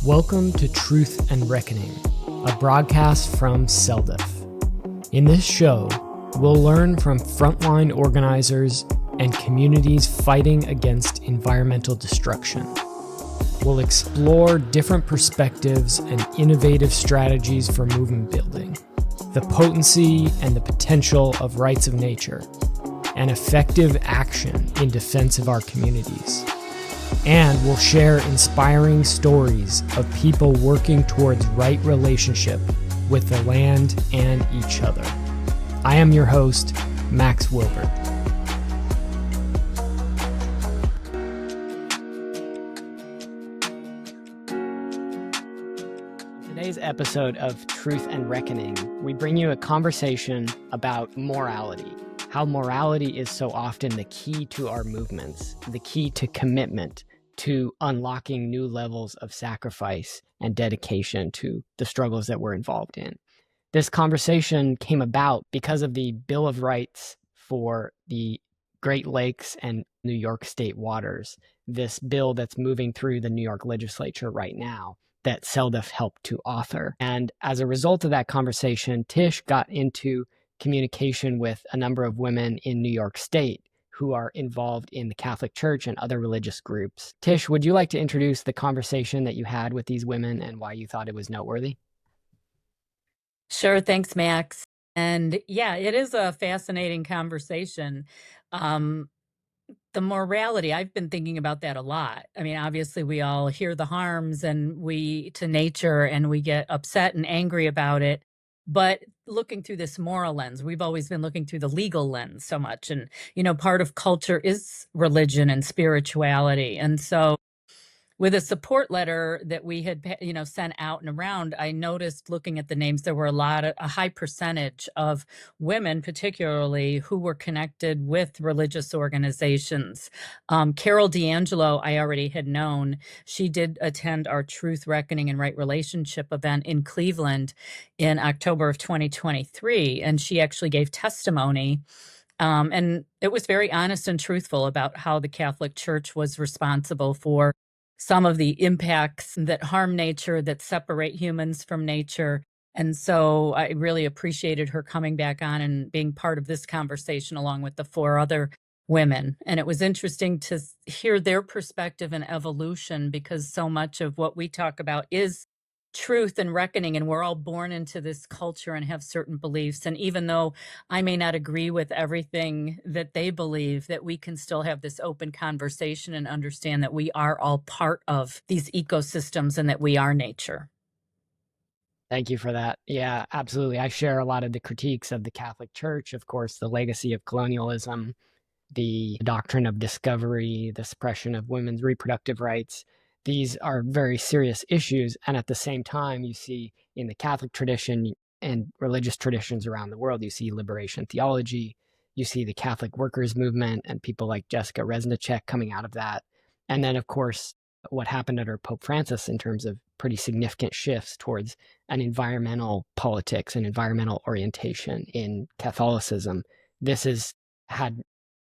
Welcome to Truth and Reckoning, a broadcast from CELDF. In this show, we'll learn from frontline organizers and communities fighting against environmental destruction. We'll explore different perspectives and innovative strategies for movement building, the potency and the potential of rights of nature, and effective action in defense of our communities. And we'll share inspiring stories of people working towards right relationship with the land and each other. I am your host, Max Wilbert. Today's episode of Truth and Reckoning, we bring you a conversation about morality. How morality is so often the key to our movements, the key to commitment, to unlocking new levels of sacrifice and dedication to the struggles that we're involved in. This conversation came about because of the Bill of Rights for the Great Lakes and New York State waters, this bill that's moving through the New York legislature right now that CELDF helped to author. And as a result of that conversation, Tish got into communication with a number of women in New York State who are involved in the Catholic Church and other religious groups. Tish, would you like to introduce the conversation that you had with these women and why you thought it was noteworthy? Sure. Thanks, Max. And yeah, it is a fascinating conversation. The morality, I've been thinking about that a lot. I mean, obviously we all hear the harms to nature and we get upset and angry about it. But looking through this moral lens, we've always been looking through the legal lens so much. And, part of culture is religion and spirituality. And so with a support letter that we had, sent out and around, I noticed looking at the names, there were a high percentage of women, particularly, who were connected with religious organizations. Carol D'Angelo, I already had known. She did attend our Truth, Reckoning, and Right Relationship event in Cleveland in October of 2023, and she actually gave testimony. And it was very honest and truthful about how the Catholic Church was responsible for some of the impacts that harm nature, that separate humans from nature. And so I really appreciated her coming back on and being part of this conversation along with the 4 other women. And it was interesting to hear their perspective and evolution, because so much of what we talk about is truth and reckoning, and we're all born into this culture and have certain beliefs. And even though I may not agree with everything that they believe, that we can still have this open conversation and understand that we are all part of these ecosystems and that we are nature. Thank you for that. Yeah, absolutely. I share a lot of the critiques of the Catholic Church, of course, the legacy of colonialism, the doctrine of discovery, the suppression of women's reproductive rights. These are very serious issues. And at the same time, you see in the Catholic tradition and religious traditions around the world, you see liberation theology, you see the Catholic workers movement and people like Jessica Resnicek coming out of that. And then, of course, what happened under Pope Francis in terms of pretty significant shifts towards an environmental politics and environmental orientation in Catholicism. This has had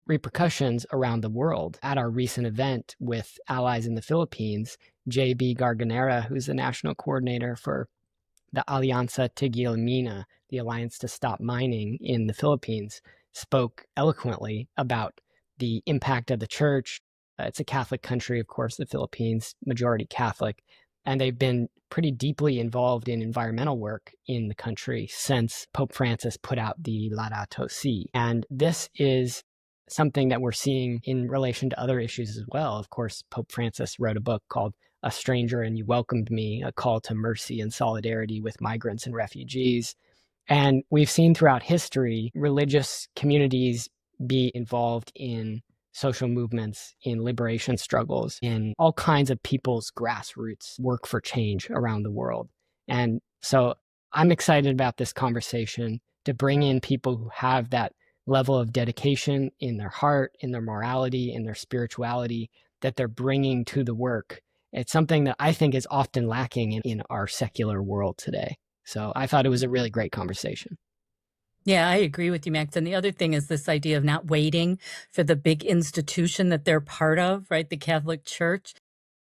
repercussions around the world. At our recent event with allies in the Philippines, J.B. Garganera, who's the national coordinator for the Alianza Tigil Mina, the Alliance to Stop Mining in the Philippines, spoke eloquently about the impact of the church. It's a Catholic country, of course, the Philippines, majority Catholic, and they've been pretty deeply involved in environmental work in the country since Pope Francis put out the Laudato Si. And this is something that we're seeing in relation to other issues as well. Of course, Pope Francis wrote a book called A Stranger and You Welcomed Me, a call to mercy and solidarity with migrants and refugees. And we've seen throughout history religious communities be involved in social movements, in liberation struggles, in all kinds of people's grassroots work for change around the world. And so I'm excited about this conversation to bring in people who have that level of dedication in their heart, in their morality, in their spirituality that they're bringing to the work. It's something that I think is often lacking in our secular world today. So I thought it was a really great conversation. Yeah, I agree with you, Max. And the other thing is this idea of not waiting for the big institution that they're part of, right? The Catholic Church.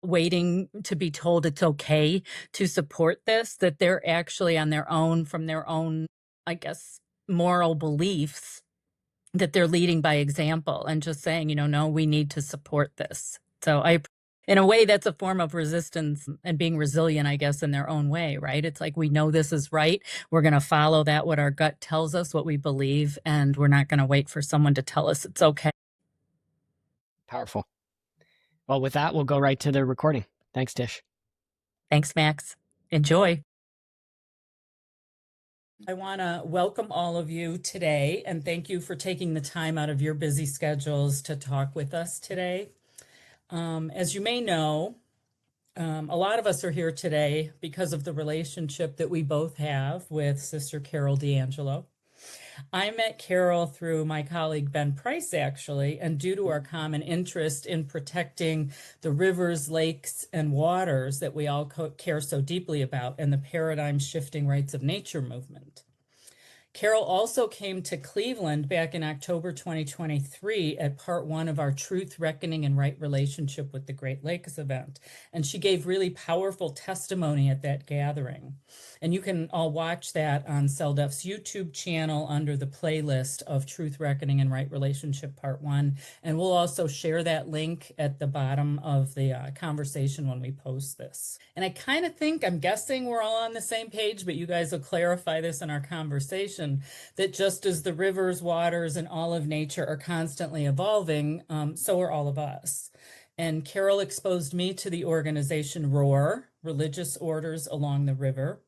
waiting to be told it's okay to support this, that they're actually on their own, from their own, I guess, moral beliefs, that they're leading by example and just saying, no, we need to support this. So in a way, that's a form of resistance and being resilient, I guess, in their own way, right? It's like, we know this is right. We're going to follow that, what our gut tells us, what we believe, and we're not going to wait for someone to tell us it's okay. Powerful. Well, with that, we'll go right to the recording. Thanks, Tish. Thanks, Max. Enjoy. I want to welcome all of you today and thank you for taking the time out of your busy schedules to talk with us today. As you may know, a lot of us are here today because of the relationship that we both have with Sister Carol D'Angelo. I met Carol through my colleague Ben Price, actually, and due to our common interest in protecting the rivers, lakes, and waters that we all care so deeply about, and the paradigm-shifting rights of nature movement. Carol also came to Cleveland back in October 2023 at part one of our Truth, Reckoning, and Right Relationship with the Great Lakes event. And she gave really powerful testimony at that gathering. And you can all watch that on CELDF's YouTube channel under the playlist of Truth, Reckoning, and Right Relationship Part 1. And we'll also share that link at the bottom of the conversation when we post this. And I kind of think, I'm guessing we're all on the same page, but you guys will clarify this in our conversation, that just as the rivers, waters, and all of nature are constantly evolving, so are all of us. And Carol exposed me to the organization ROAR, Religious Orders Along the River.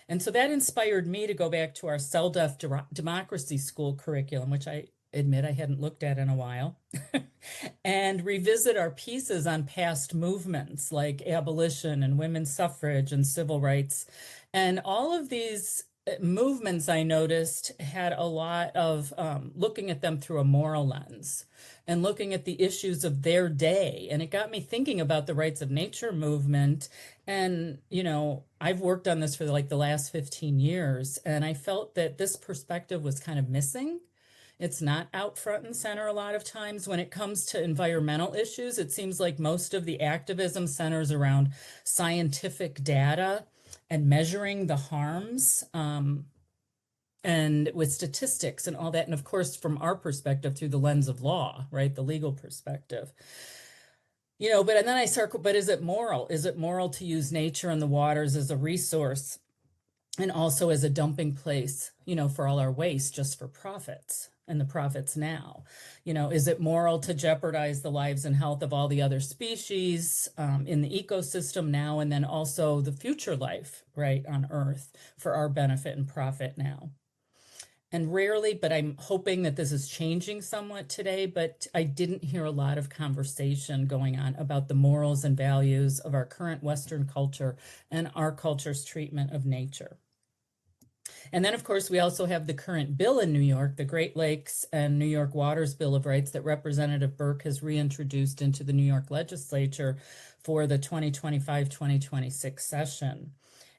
And so that inspired me to go back to our CELDF Democracy School curriculum, which I admit I hadn't looked at in a while, and revisit our pieces on past movements like abolition and women's suffrage and civil rights. And all of these movements, I noticed, had a lot of looking at them through a moral lens and looking at the issues of their day. And it got me thinking about the rights of nature movement. And, I've worked on this for like the last 15 years, and I felt that this perspective was kind of missing. It's not out front and center a lot of times. When it comes to environmental issues, it seems like most of the activism centers around scientific data and measuring the harms, and with statistics and all that. And of course, from our perspective, through the lens of law, right? The legal perspective. But and then I circle, but is it moral? Is it moral to use nature and the waters as a resource and also as a dumping place, for all our waste just for profits and the profits now? Is it moral to jeopardize the lives and health of all the other species in the ecosystem now, and then also the future life, right, on Earth for our benefit and profit now? And rarely, but I'm hoping that this is changing somewhat today, but I didn't hear a lot of conversation going on about the morals and values of our current Western culture and our culture's treatment of nature. And then, of course, we also have the current bill in New York, the Great Lakes and New York Waters Bill of Rights, that Representative Burke has reintroduced into the New York legislature for the 2025-2026 session.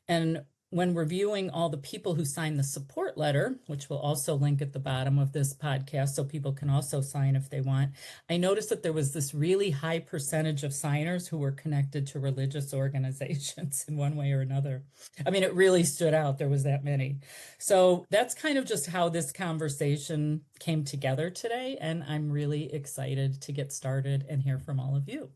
And when reviewing all the people who signed the support letter, which we'll also link at the bottom of this podcast so people can also sign if they want, I noticed that there was this really high percentage of signers who were connected to religious organizations in one way or another. I mean, it really stood out. There was that many. So that's kind of just how this conversation came together today. And I'm really excited to get started and hear from all of you.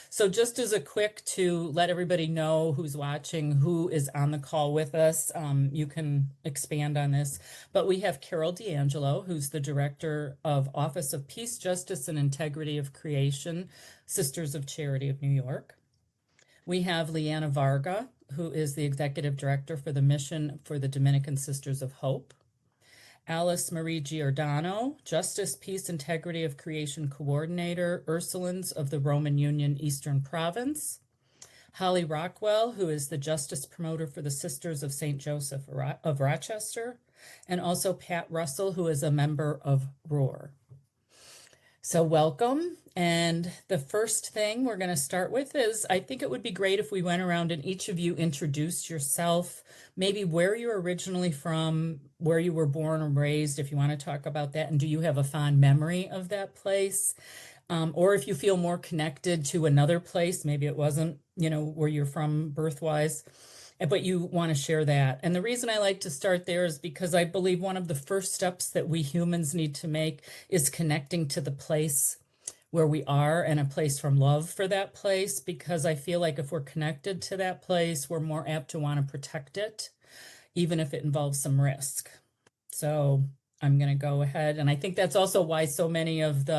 So just as a quick to let everybody know who's watching, who is on the call with us, you can expand on this, but we have Carol D'Angelo, who's the Director of Office of Peace, Justice, and Integrity of Creation, Sisters of Charity of New York. We have Leanna Varga, who is the Executive Director for the Mission for the Dominican Sisters of Hope. Alice Marie Giordano, Justice, Peace, Integrity of Creation Coordinator, Ursulines of the Roman Union Eastern Province. Holly Rockwell, who is the Justice Promoter for the Sisters of St. Joseph of Rochester. And also Pat Russell, who is a member of ROAR. So welcome. And the first thing we're going to start with is, I think it would be great if we went around and each of you introduced yourself, maybe where you're originally from, where you were born or raised, if you want to talk about that, and do you have a fond memory of that place? or if you feel more connected to another place, maybe it wasn't, where you're from birthwise, but you want to share that. And the reason I like to start there is because I believe one of the first steps that we humans need to make is connecting to the place where we are and a place from love for that place, because I feel like if we're connected to that place, we're more apt to want to protect it, even if it involves some risk. So I'm going to go ahead. And I think that's also why so many of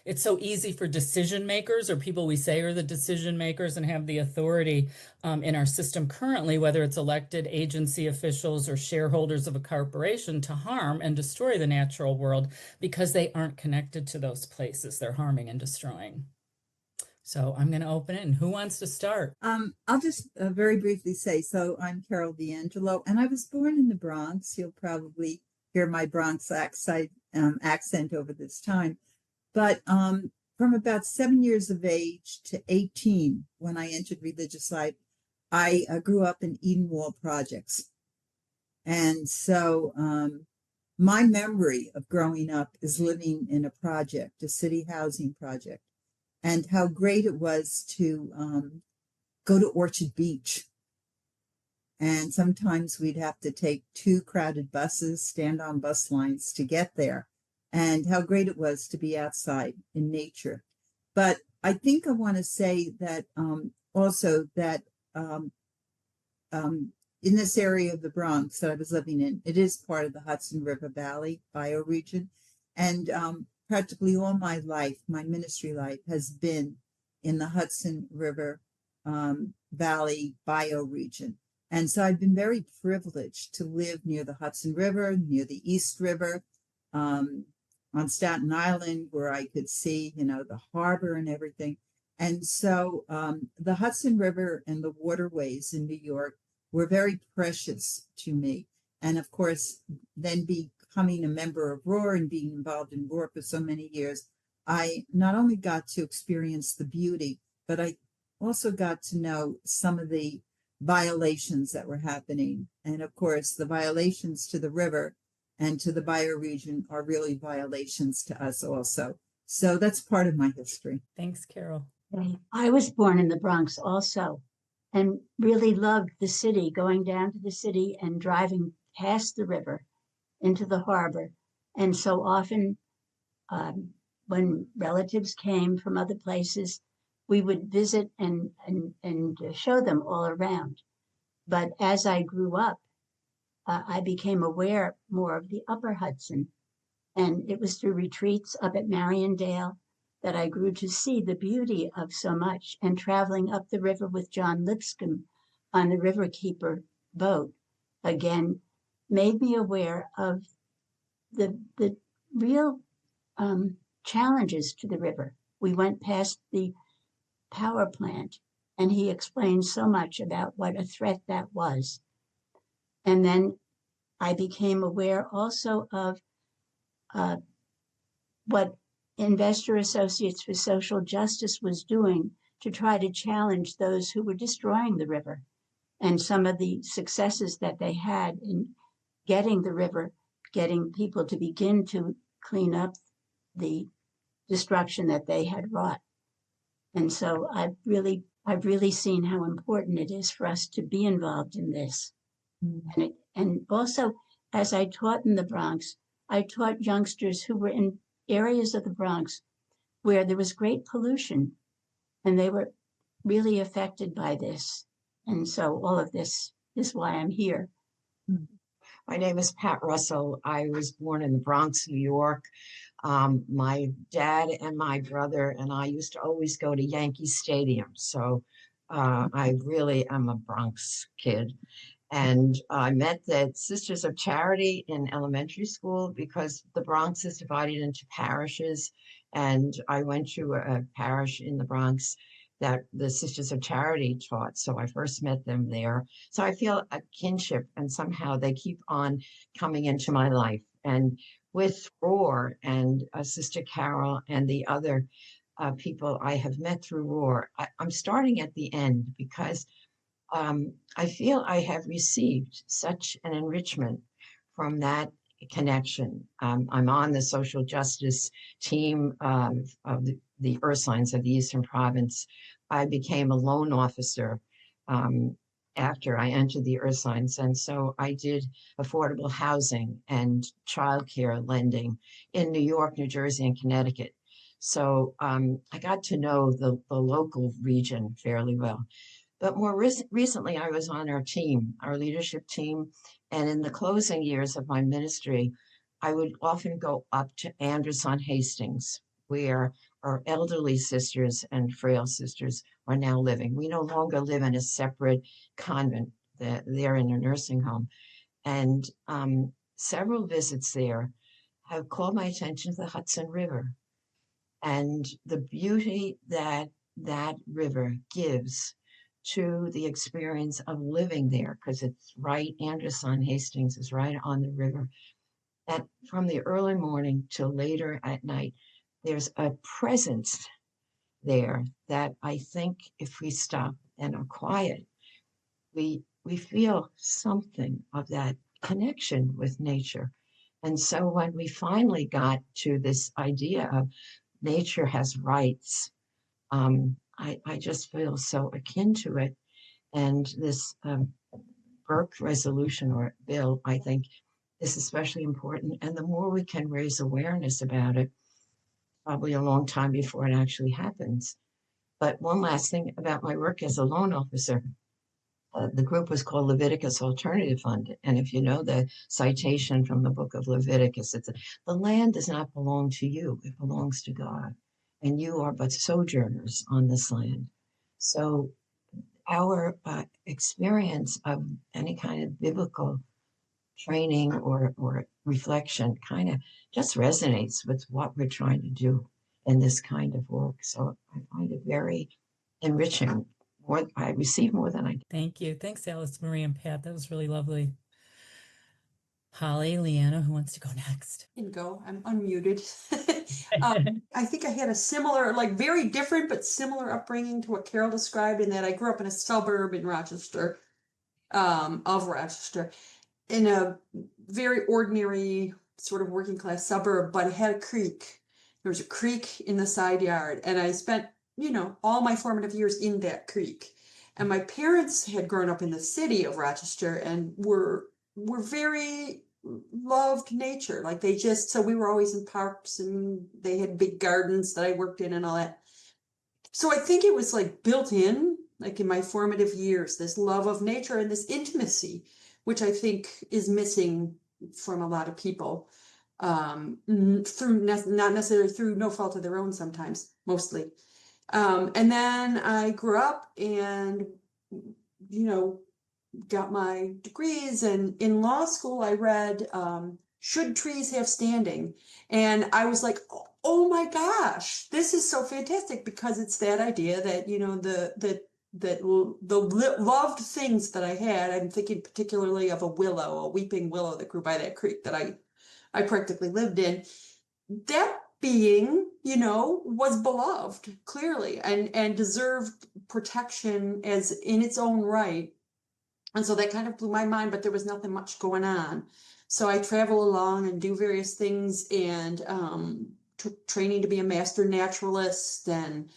it's so easy for decision makers, or people we say are the decision makers and have the authority in our system currently, whether it's elected agency officials or shareholders of a corporation, to harm and destroy the natural world because they aren't connected to those places they're harming and destroying. So I'm going to open it. And who wants to start? I'll just very briefly say, so I'm Carol D'Angelo, and I was born in the Bronx. You'll probably hear my Bronx accent over this time. But from about 7 years of age to 18, when I entered religious life, I grew up in Eden Wall projects. And so my memory of growing up is living in a project, a city housing project, and how great it was to go to Orchard Beach. And sometimes we'd have to take 2 crowded buses, stand on bus lines to get there, and how great it was to be outside in nature. But I think I want to say that also that in this area of the Bronx that I was living in, it is part of the Hudson River Valley bioregion. And practically all my life, my ministry life, has been in the Hudson River Valley bioregion. And so I've been very privileged to live near the Hudson River, near the East River, on Staten Island, where I could see, the harbor and everything. And so the Hudson River and the waterways in New York were very precious to me. And of course, then becoming a member of ROAR and being involved in ROAR for so many years, I not only got to experience the beauty, but I also got to know some of the violations that were happening. And of course, the violations to the river and to the bioregion are really violations to us also. So that's part of my history. Thanks, Carol. I was born in the Bronx also, and really loved the city, going down to the city and driving past the river into the harbor. And so often when relatives came from other places, we would visit and show them all around. But as I grew up, I became aware more of the upper Hudson. And it was through retreats up at Mariondale that I grew to see the beauty of so much. And traveling up the river with John Lipscomb on the Riverkeeper boat, again, made me aware of the real challenges to the river. We went past the power plant, and he explained so much about what a threat that was. And then I became aware also of what Investor Associates for Social Justice was doing to try to challenge those who were destroying the river, and some of the successes that they had in getting the river, getting people to begin to clean up the destruction that they had wrought. And so I've really seen how important it is for us to be involved in this. Mm-hmm. And also, as I taught in the Bronx, I taught youngsters who were in areas of the Bronx where there was great pollution, and they were really affected by this. And so all of this is why I'm here. My name is Pat Russell. I was born in the Bronx, New York. My dad and my brother and I used to always go to Yankee Stadium. So I really am a Bronx kid. And I met the Sisters of Charity in elementary school because the Bronx is divided into parishes. And I went to a parish in the Bronx that the Sisters of Charity taught. So I first met them there. So I feel a kinship, and somehow they keep on coming into my life. And with ROAR and Sister Carol and the other people I have met through ROAR, I'm starting at the end because I feel I have received such an enrichment from that connection. I'm on the social justice team of the Ursulines of the Eastern Province, I became a loan officer after I entered the Ursulines. And so I did affordable housing and childcare lending in New York, New Jersey, and Connecticut. So I got to know the local region fairly well. But more recently, I was on our team, our leadership team. And in the closing years of my ministry, I would often go up to Andros-on-Hastings, where our elderly sisters and frail sisters are now living. We no longer live in a separate convent. They're in a nursing home. And several visits there have called my attention to the Hudson River and the beauty that that river gives to the experience of living there, because it's right, Andros-on-Hastings is right on the river. And from the early morning till later at night, there's a presence there that I think if we stop and are quiet, we feel something of that connection with nature. And so when we finally got to this idea of nature has rights, I just feel so akin to it. And this Burke resolution or bill, I think, is especially important. And the more we can raise awareness about it, probably a long time before it actually happens. But one last thing about my work as a loan officer. The group was called Leviticus Alternative Fund. And if you know the citation from the book of Leviticus, it's the land does not belong to you, it belongs to God. And you are but sojourners on this land. So our experience of any kind of biblical training or reflection kind of just resonates with what we're trying to do in this kind of work. So I find it very enriching. I receive more than I. Thank you. Thanks, Alice, Marie, and Pat. That was really lovely. Holly, Leanna, who wants to go next? I can go. I'm unmuted. I think I had a similar, like very different but similar upbringing to what Carol described, in that I grew up in a suburb in Rochester, of Rochester, in a very ordinary sort of working class suburb, but it had a creek. There was a creek in the side yard, and I spent, all my formative years in that creek. And my parents had grown up in the city of Rochester and were very loved nature. Like so we were always in parks, and they had big gardens that I worked in and all that. So I think it was like built in, like in my formative years, this love of nature and this intimacy, which I think is missing from a lot of people, through not necessarily through no fault of their own sometimes, mostly. And then I grew up and, got my degrees, and in law school I read Should Trees Have Standing? And I was like, oh my gosh, this is so fantastic, because it's that idea that, the loved things that I had. I'm thinking particularly of a weeping willow that grew by that creek that I practically lived in. That being, was beloved clearly and deserved protection as in its own right. And so that kind of blew my mind, but there was nothing much going on. So I travel along and do various things, and training to be a master naturalist, and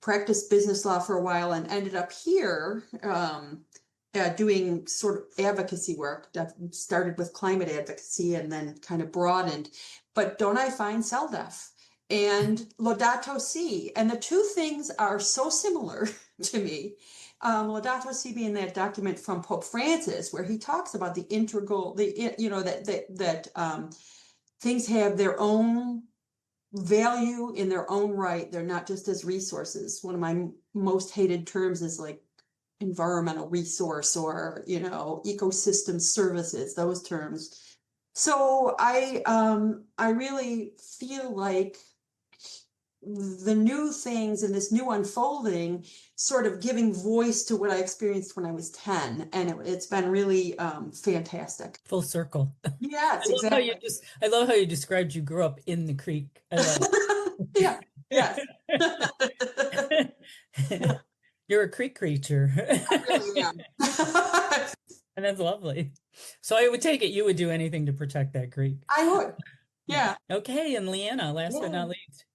practiced business law for a while, and ended up here doing sort of advocacy work. That started with climate advocacy and then kind of broadened. But don't I find CELDF and Laudato Si? And the two things are so similar to me. Laudato Si being that document from Pope Francis, where he talks about the integral, that things have their own value in their own right. They're not just as resources. One of my most hated terms is like environmental resource or, ecosystem services, those terms. So I really feel like the new things and this new unfolding sort of giving voice to what I experienced when I was 10. And it's been really fantastic. Full circle. Yes, exactly. I love how you described you grew up in the creek. I love it. Yeah, yes. You're a creek creature. I really am. And that's lovely. So I would take it you would do anything to protect that creek. I would. Yeah. Okay, and Leanna, last but not least.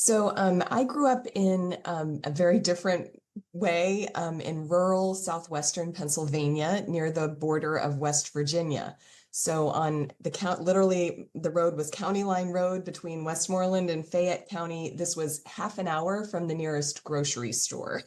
So I grew up in a very different way in rural southwestern Pennsylvania near the border of West Virginia. So on the literally the road was County Line Road between Westmoreland and Fayette County. This was half an hour from the nearest grocery store,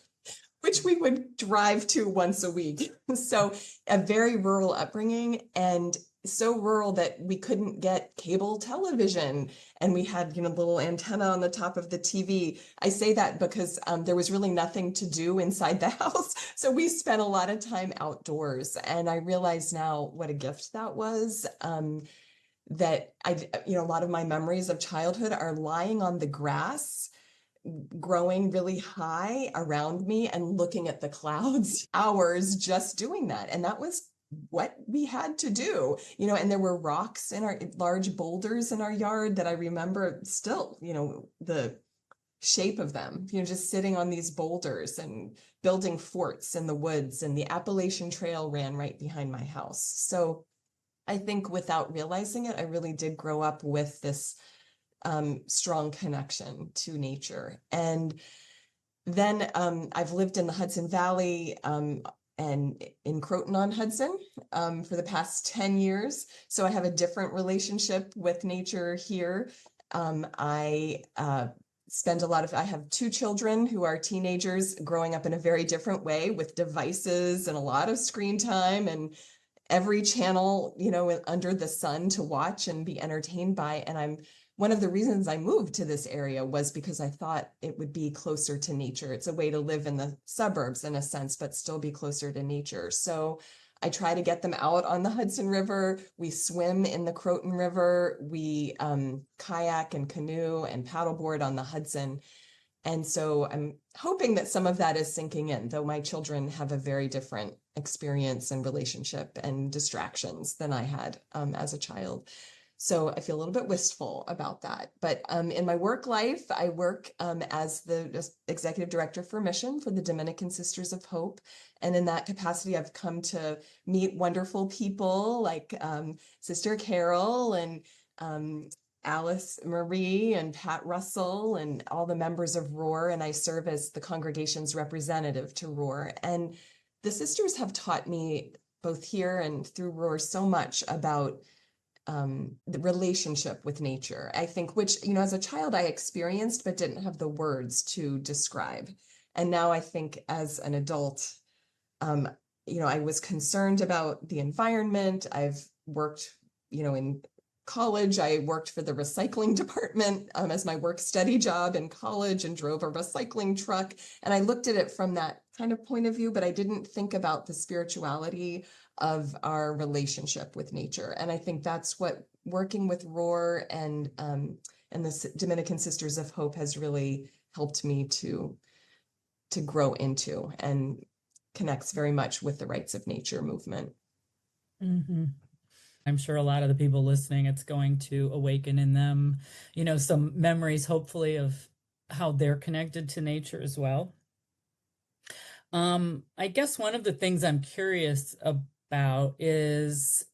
which we would drive to once a week. So a very rural upbringing, and so rural that we couldn't get cable television, and we had, you know, little antenna on the top of the TV. I say that because there was really nothing to do inside the house. So we spent a lot of time outdoors, and I realize now what a gift that was. That you know, a lot of my memories of childhood are lying on the grass, growing really high around me and looking at the clouds, hours just doing that. And that was what we had to do, you know, and there were rocks in our large boulders in our yard that I remember still, you know, the shape of them, you know, just sitting on these boulders and building forts in the woods, and the Appalachian Trail ran right behind my house. So I think without realizing it, I really did grow up with this strong connection to nature. And then I've lived in the Hudson Valley and in Croton-on-Hudson for the past 10 years. So I have a different relationship with nature here. I have 2 children who are teenagers growing up in a very different way with devices and a lot of screen time and every channel, you know, under the sun to watch and be entertained by. And one of the reasons I moved to this area was because I thought it would be closer to nature. It's a way to live in the suburbs in a sense, but still be closer to nature. So I try to get them out on the Hudson River. We swim in the Croton River. We kayak and canoe and paddleboard on the Hudson. And so I'm hoping that some of that is sinking in, though my children have a very different experience and relationship and distractions than I had as a child. So I feel a little bit wistful about that. But in my work life, I work as the executive director for mission for the Dominican Sisters of Hope. And in that capacity, I've come to meet wonderful people like Sister Carol and Alice Marie and Pat Russell and all the members of ROAR, and I serve as the congregation's representative to ROAR. And the sisters have taught me both here and through ROAR so much about the relationship with nature, I think, which, you know, as a child I experienced but didn't have the words to describe. And now I think as an adult, you know, I was concerned about the environment. I've worked, you know, in college, I worked for the recycling department as my work study job in college and drove a recycling truck. And I looked at it from that kind of point of view, but I didn't think about the spirituality of our relationship with nature. And I think that's what working with ROAR and the Dominican Sisters of Hope has really helped me to grow into, and connects very much with the rights of nature movement. Mm-hmm. I'm sure a lot of the people listening, it's going to awaken in them, you know, some memories, hopefully, of how they're connected to nature as well. I guess one of the things I'm curious about is,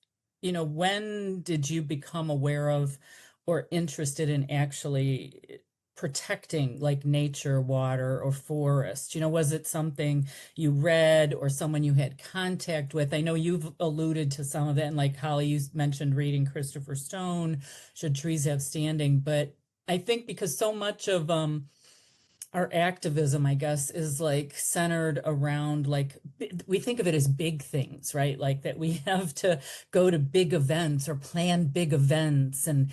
you know, when did you become aware of or interested in actually protecting like nature, water, or forest? You know, was it something you read or someone you had contact with? I know you've alluded to some of it, and like Holly, you mentioned reading Christopher Stone, Should Trees Have Standing, but I think because so much of our activism, I guess, is like centered around like we think of it as big things, right? Like that we have to go to big events or plan big events and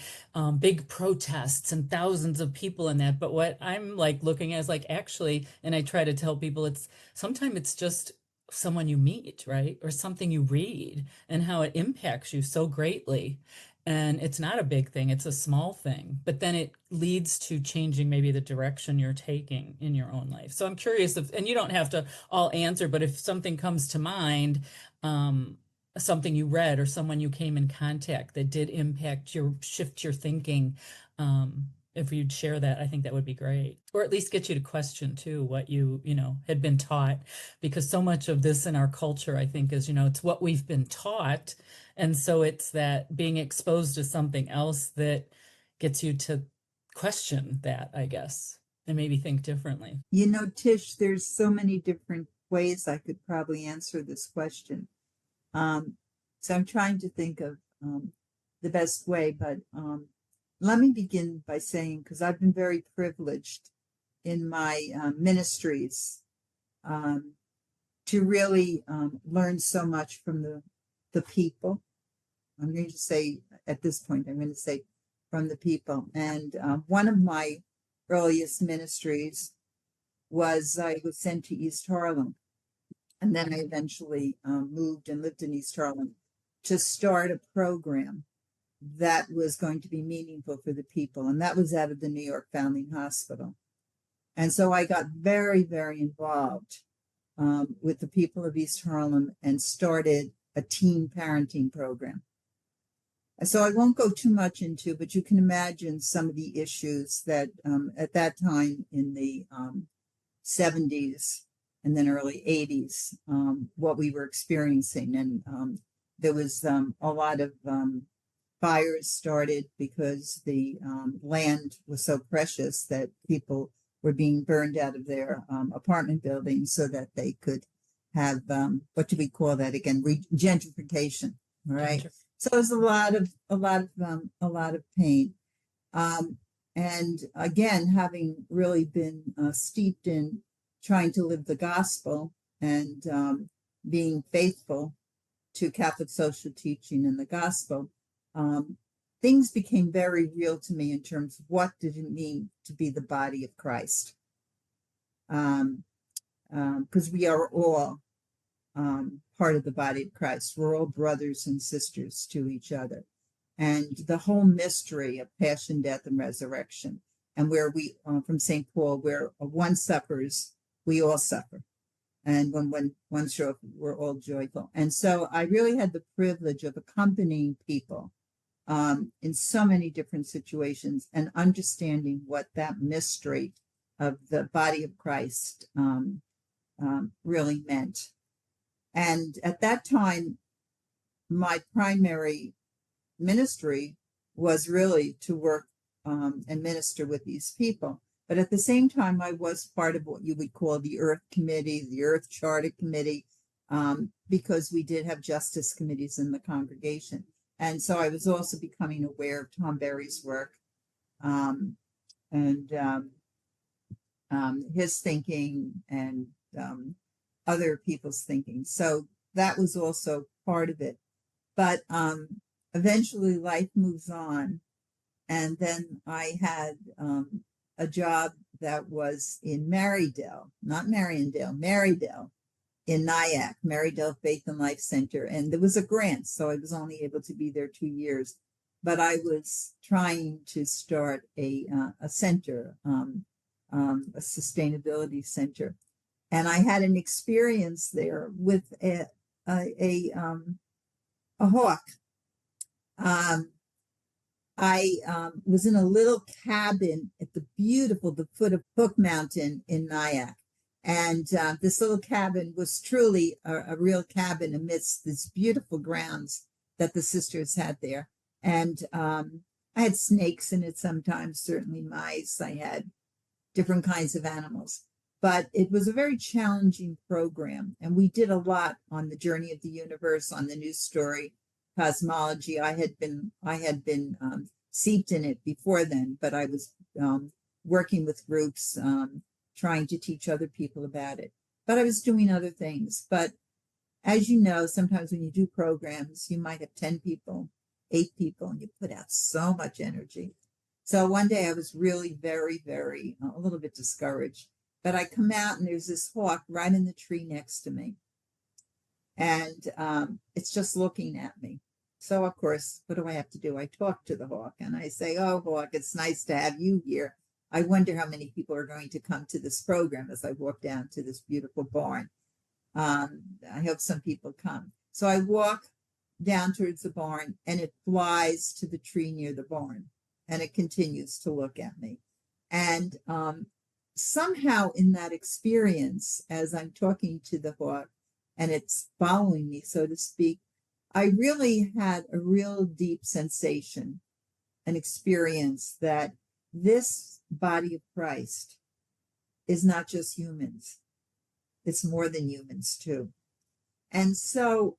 big protests and thousands of people in that. But what I'm like looking at is like actually, and I try to tell people, sometimes it's just someone you meet, right? Or something you read and how it impacts you so greatly. And it's not a big thing, it's a small thing, but then it leads to changing maybe the direction you're taking in your own life. So I'm curious if, and you don't have to all answer, but if something comes to mind, something you read or someone you came in contact that did shift your thinking, if you'd share that, I think that would be great. Or at least get you to question too what you know, had been taught, because so much of this in our culture, I think, is, you know, it's what we've been taught. And so it's that being exposed to something else that gets you to question that, I guess, and maybe think differently. You know, Tish, there's so many different ways I could probably answer this question. So I'm trying to think of the best way, but let me begin by saying, because I've been very privileged in my ministries to really learn so much from the people. I'm going to say at this point, I'm going to say from the people. And one of my earliest ministries was I was sent to East Harlem. And then I eventually moved and lived in East Harlem to start a program that was going to be meaningful for the people. And that was out of the New York Foundling Hospital. And so I got very, very involved with the people of East Harlem and started a teen parenting program. So I won't go too much into, but you can imagine some of the issues that at that time in the 70s and then early 80s, what we were experiencing. And there was a lot of fires started because the land was so precious that people were being burned out of their apartment buildings so that they could have, what do we call that again? Gentrification, right? So it was a lot of pain. And again, having really been steeped in trying to live the gospel and being faithful to Catholic social teaching and the gospel, things became very real to me in terms of what did it mean to be the body of Christ. Because we are all part of the body of Christ. We're all brothers and sisters to each other. And the whole mystery of passion, death, and resurrection, and where we, from St. Paul, where one suffers, we all suffer. And when one shows, we're all joyful. And so I really had the privilege of accompanying people in so many different situations and understanding what that mystery of the body of Christ really meant. And at that time, my primary ministry was really to work and minister with these people. But at the same time, I was part of what you would call the Earth Committee, the Earth Charter Committee, because we did have justice committees in the congregation. And so I was also becoming aware of Tom Berry's work and his thinking and other people's thinking. So that was also part of it. But eventually life moves on. And then I had a job that was in Marydale, not Mariondale, Marydale in Nyack, Marydale Faith and Life Center. And there was a grant, so I was only able to be there 2 years. But I was trying to start a center, a sustainability center. And I had an experience there with a hawk. I was in a little cabin at the foot of Hook Mountain in Nyack. And this little cabin was truly a real cabin amidst these beautiful grounds that the sisters had there. And I had snakes in it sometimes, certainly mice. I had different kinds of animals. But it was a very challenging program. And we did a lot on the journey of the universe, on the news story, cosmology. I had been seeped in it before then, but I was working with groups, trying to teach other people about it. But I was doing other things. But as you know, sometimes when you do programs, you might have 10 people, 8 people, and you put out so much energy. So one day I was really very, very, a little bit discouraged. But I come out and there's this hawk right in the tree next to me. And it's just looking at me. So, of course, what do I have to do? I talk to the hawk and I say, "Oh, hawk, it's nice to have you here. I wonder how many people are going to come to this program," as I walk down to this beautiful barn. I hope some people come. So I walk down towards the barn and it flies to the tree near the barn and it continues to look at me. And somehow in that experience, as I'm talking to the hawk and it's following me, so to speak, I really had a real deep sensation, an experience that this body of Christ is not just humans, it's more than humans too. And so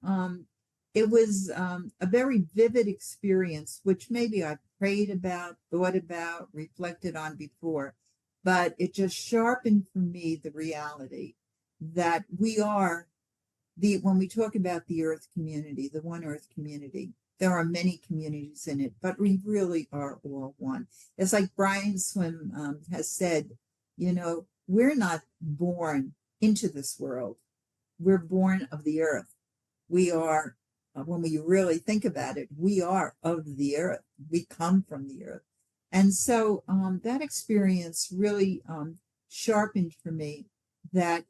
it was a very vivid experience, which maybe I've prayed about, thought about, reflected on before, but it just sharpened for me the reality that we are when we talk about the Earth community, the One Earth community, there are many communities in it, but we really are all one. It's like Brian Swim has said, you know, we're not born into this world. We're born of the earth. We are, when we really think about it, we are of the earth. We come from the earth. And so that experience really sharpened for me that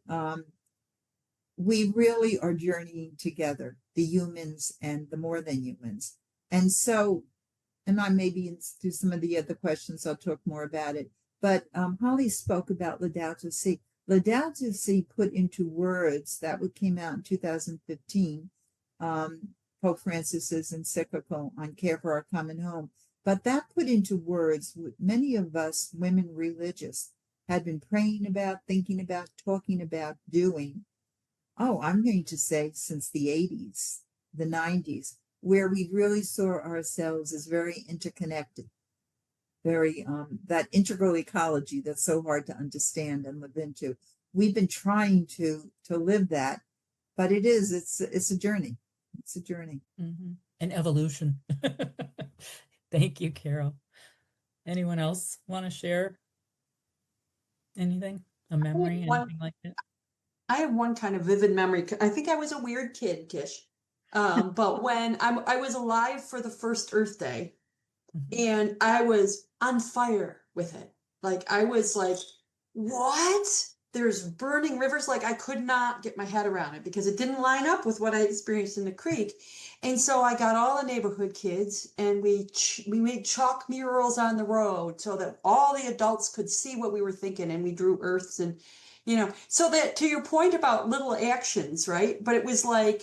we really are journeying together, the humans and the more than humans. And so, and I maybe into some of the other questions, I'll talk more about it. But Holly spoke about Laudato Si. Laudato Si put into words that came out in 2015, Pope Francis's encyclical on care for our common home. But that put into words what many of us women religious had been praying about, thinking about, talking about, doing. Oh, I'm going to say since the 80s, the 90s, where we really saw ourselves as very interconnected, very that integral ecology that's so hard to understand and live into. We've been trying to live that, but it's a journey. It's a journey. Mm-hmm. An evolution. Thank you, Carol. Anyone else want to share anything? A memory, anything like that? I have one kind of vivid memory. I think I was a weird kid, Tish. But when I was alive for the first Earth Day, and I was on fire with it. Like, I was like, what? There's burning rivers. Like, I could not get my head around it because it didn't line up with what I experienced in the creek. And so I got all the neighborhood kids, and we made chalk murals on the road so that all the adults could see what we were thinking, and we drew earths and, you know, so that, to your point about little actions, right? But it was like,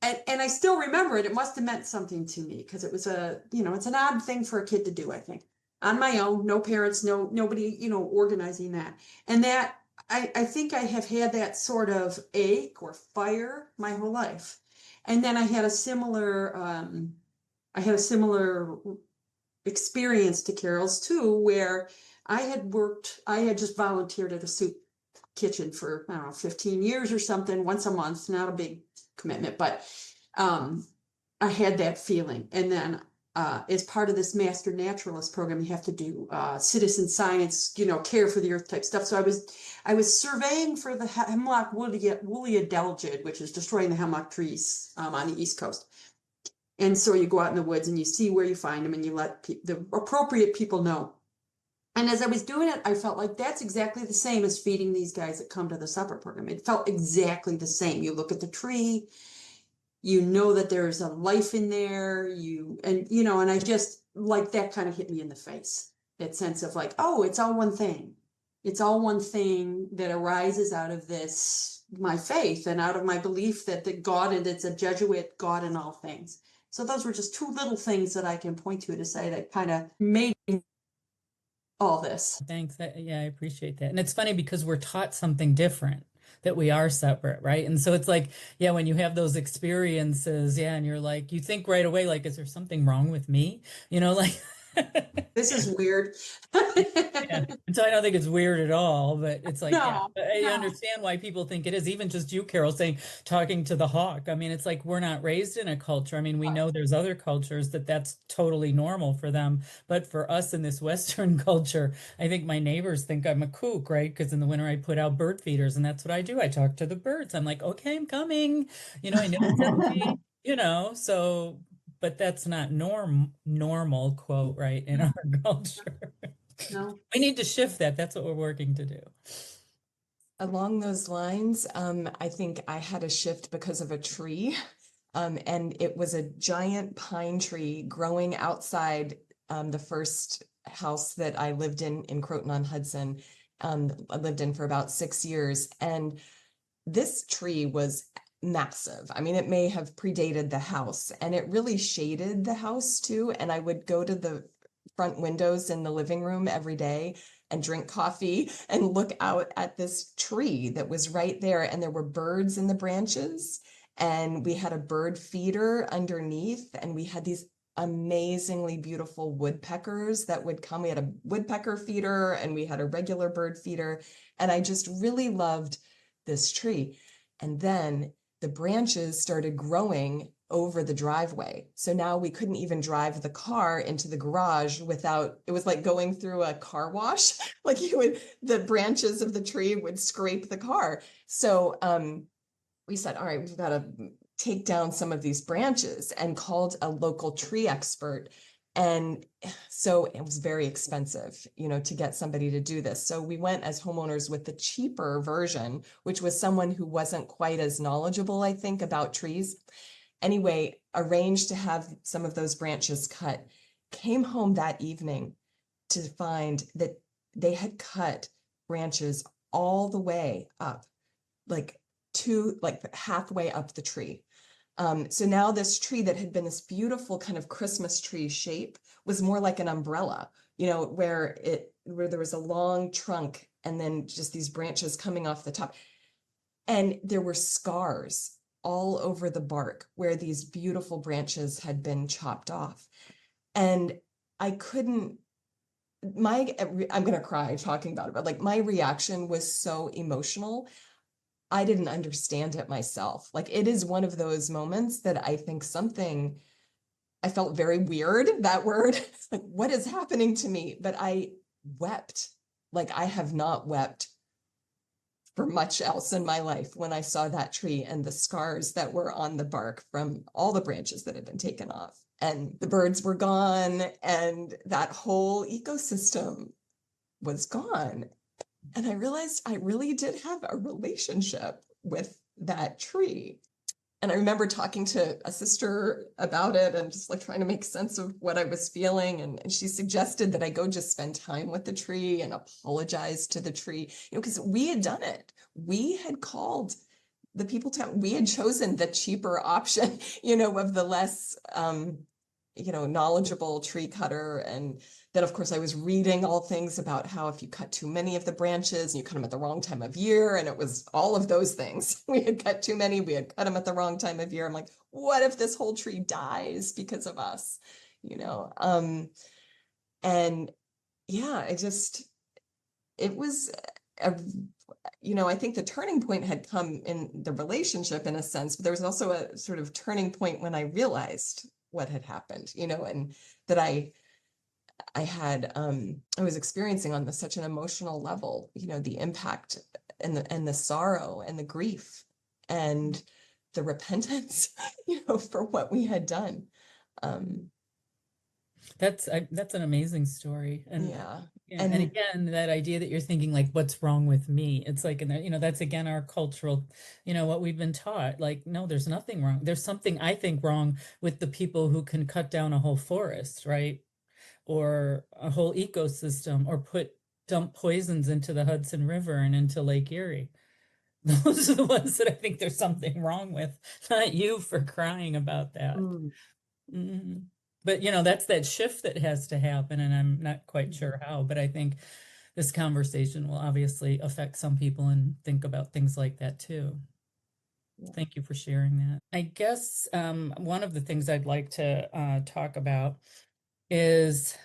and I still remember it. It must have meant something to me because it was it's an odd thing for a kid to do, I think, on my own, no parents, nobody, organizing that. And that, I think I have had that sort of ache or fire my whole life. And then I had a similar experience to Carol's too, where I had just volunteered at a soup kitchen for, I don't know, 15 years or something, once a month, not a big commitment, but I had that feeling. And then as part of this master naturalist program, you have to do citizen science, care for the earth type stuff. So I was surveying for the hemlock woolly adelgid, which is destroying the hemlock trees on the East Coast. And so you go out in the woods and you see where you find them, and you let the appropriate people know. And as I was doing it, I felt like that's exactly the same as feeding these guys that come to the supper program. It felt exactly the same. You look at the tree, you know that there's a life in there, and I just, like, that kind of hit me in the face. That sense of like, oh, it's all one thing. It's all one thing that arises out of this, my faith, and out of my belief that the God, and it's a Jesuit God in all things. So those were just two little things that I can point to say that kind of made all this. Thanks. I appreciate that. And it's funny because we're taught something different, that we are separate, right? And so it's like, when you have those experiences, and you're like, you think right away, like, is there something wrong with me? This is weird. And so I don't think it's weird at all, but it's like, No. I understand why people think it is. Even just you, Carol, saying, talking to the hawk. I mean, it's like, we're not raised in a culture. I mean, we know there's other cultures that's totally normal for them. But for us in this Western culture, I think my neighbors think I'm a kook, right? Because in the winter I put out bird feeders, and that's what I do. I talk to the birds. I'm like, okay, I'm coming. I know it's empty, so, but that's not normal, quote, right, in our culture. No. We need to shift that. That's what we're working to do. Along those lines, I think I had a shift because of a tree, and it was a giant pine tree growing outside the first house that I lived in Croton-on-Hudson. I lived in for about 6 years, and this tree was massive. I mean, it may have predated the house, and it really shaded the house too. And I would go to the front windows in the living room every day and drink coffee and look out at this tree that was right there. And there were birds in the branches, and we had a bird feeder underneath, and we had these amazingly beautiful woodpeckers that would come. We had a woodpecker feeder and we had a regular bird feeder. And I just really loved this tree. And then the branches started growing over the driveway. So now we couldn't even drive the car into the garage without, it was like going through a car wash. Like the branches of the tree would scrape the car. So we said, all right, we've got to take down some of these branches, and called a local tree expert. And so it was very expensive, to get somebody to do this. So we went as homeowners with the cheaper version, which was someone who wasn't quite as knowledgeable, I think, about trees. Anyway, arranged to have some of those branches cut. Came home that evening to find that they had cut branches all the way up, like halfway up the tree. So now this tree that had been this beautiful kind of Christmas tree shape was more like an umbrella, where there was a long trunk and then just these branches coming off the top. And there were scars all over the bark where these beautiful branches had been chopped off. And I couldn't, I'm going to cry talking about it, but like my reaction was so emotional. I didn't understand it myself. Like, it is one of those moments that I think I felt very weird, that word, like, what is happening to me? But I wept. Like, I have not wept for much else in my life when I saw that tree and the scars that were on the bark from all the branches that had been taken off. And the birds were gone, and that whole ecosystem was gone. And I realized I really did have a relationship with that tree. And I remember talking to a sister about it and just like trying to make sense of what I was feeling. And she suggested that I go just spend time with the tree and apologize to the tree, because we had done it. We had called the people we had chosen the cheaper option, of the less, knowledgeable tree cutter. And then, of course, I was reading all things about how if you cut too many of the branches and you cut them at the wrong time of year, and it was all of those things. We had cut too many, we had cut them at the wrong time of year. I'm like, what if this whole tree dies because of us? And yeah, it was, I think the turning point had come in the relationship in a sense, but there was also a sort of turning point when I realized what had happened, and that I was experiencing on such an emotional level, the impact and the sorrow and the grief and the repentance, for what we had done. That's an amazing story. And yeah. And again, that idea that you're thinking like, what's wrong with me? It's like, that's again, our cultural, what we've been taught, like, no, there's nothing wrong. There's something I think wrong with the people who can cut down a whole forest, right? Or a whole ecosystem, or dump poisons into the Hudson River and into Lake Erie. Those are the ones that I think there's something wrong with, not you for crying about that. Mm. But, that's that shift that has to happen, and I'm not quite sure how, but I think this conversation will obviously affect some people and think about things like that too. Yeah. Thank you for sharing that. I guess one of the things I'd like to talk about is,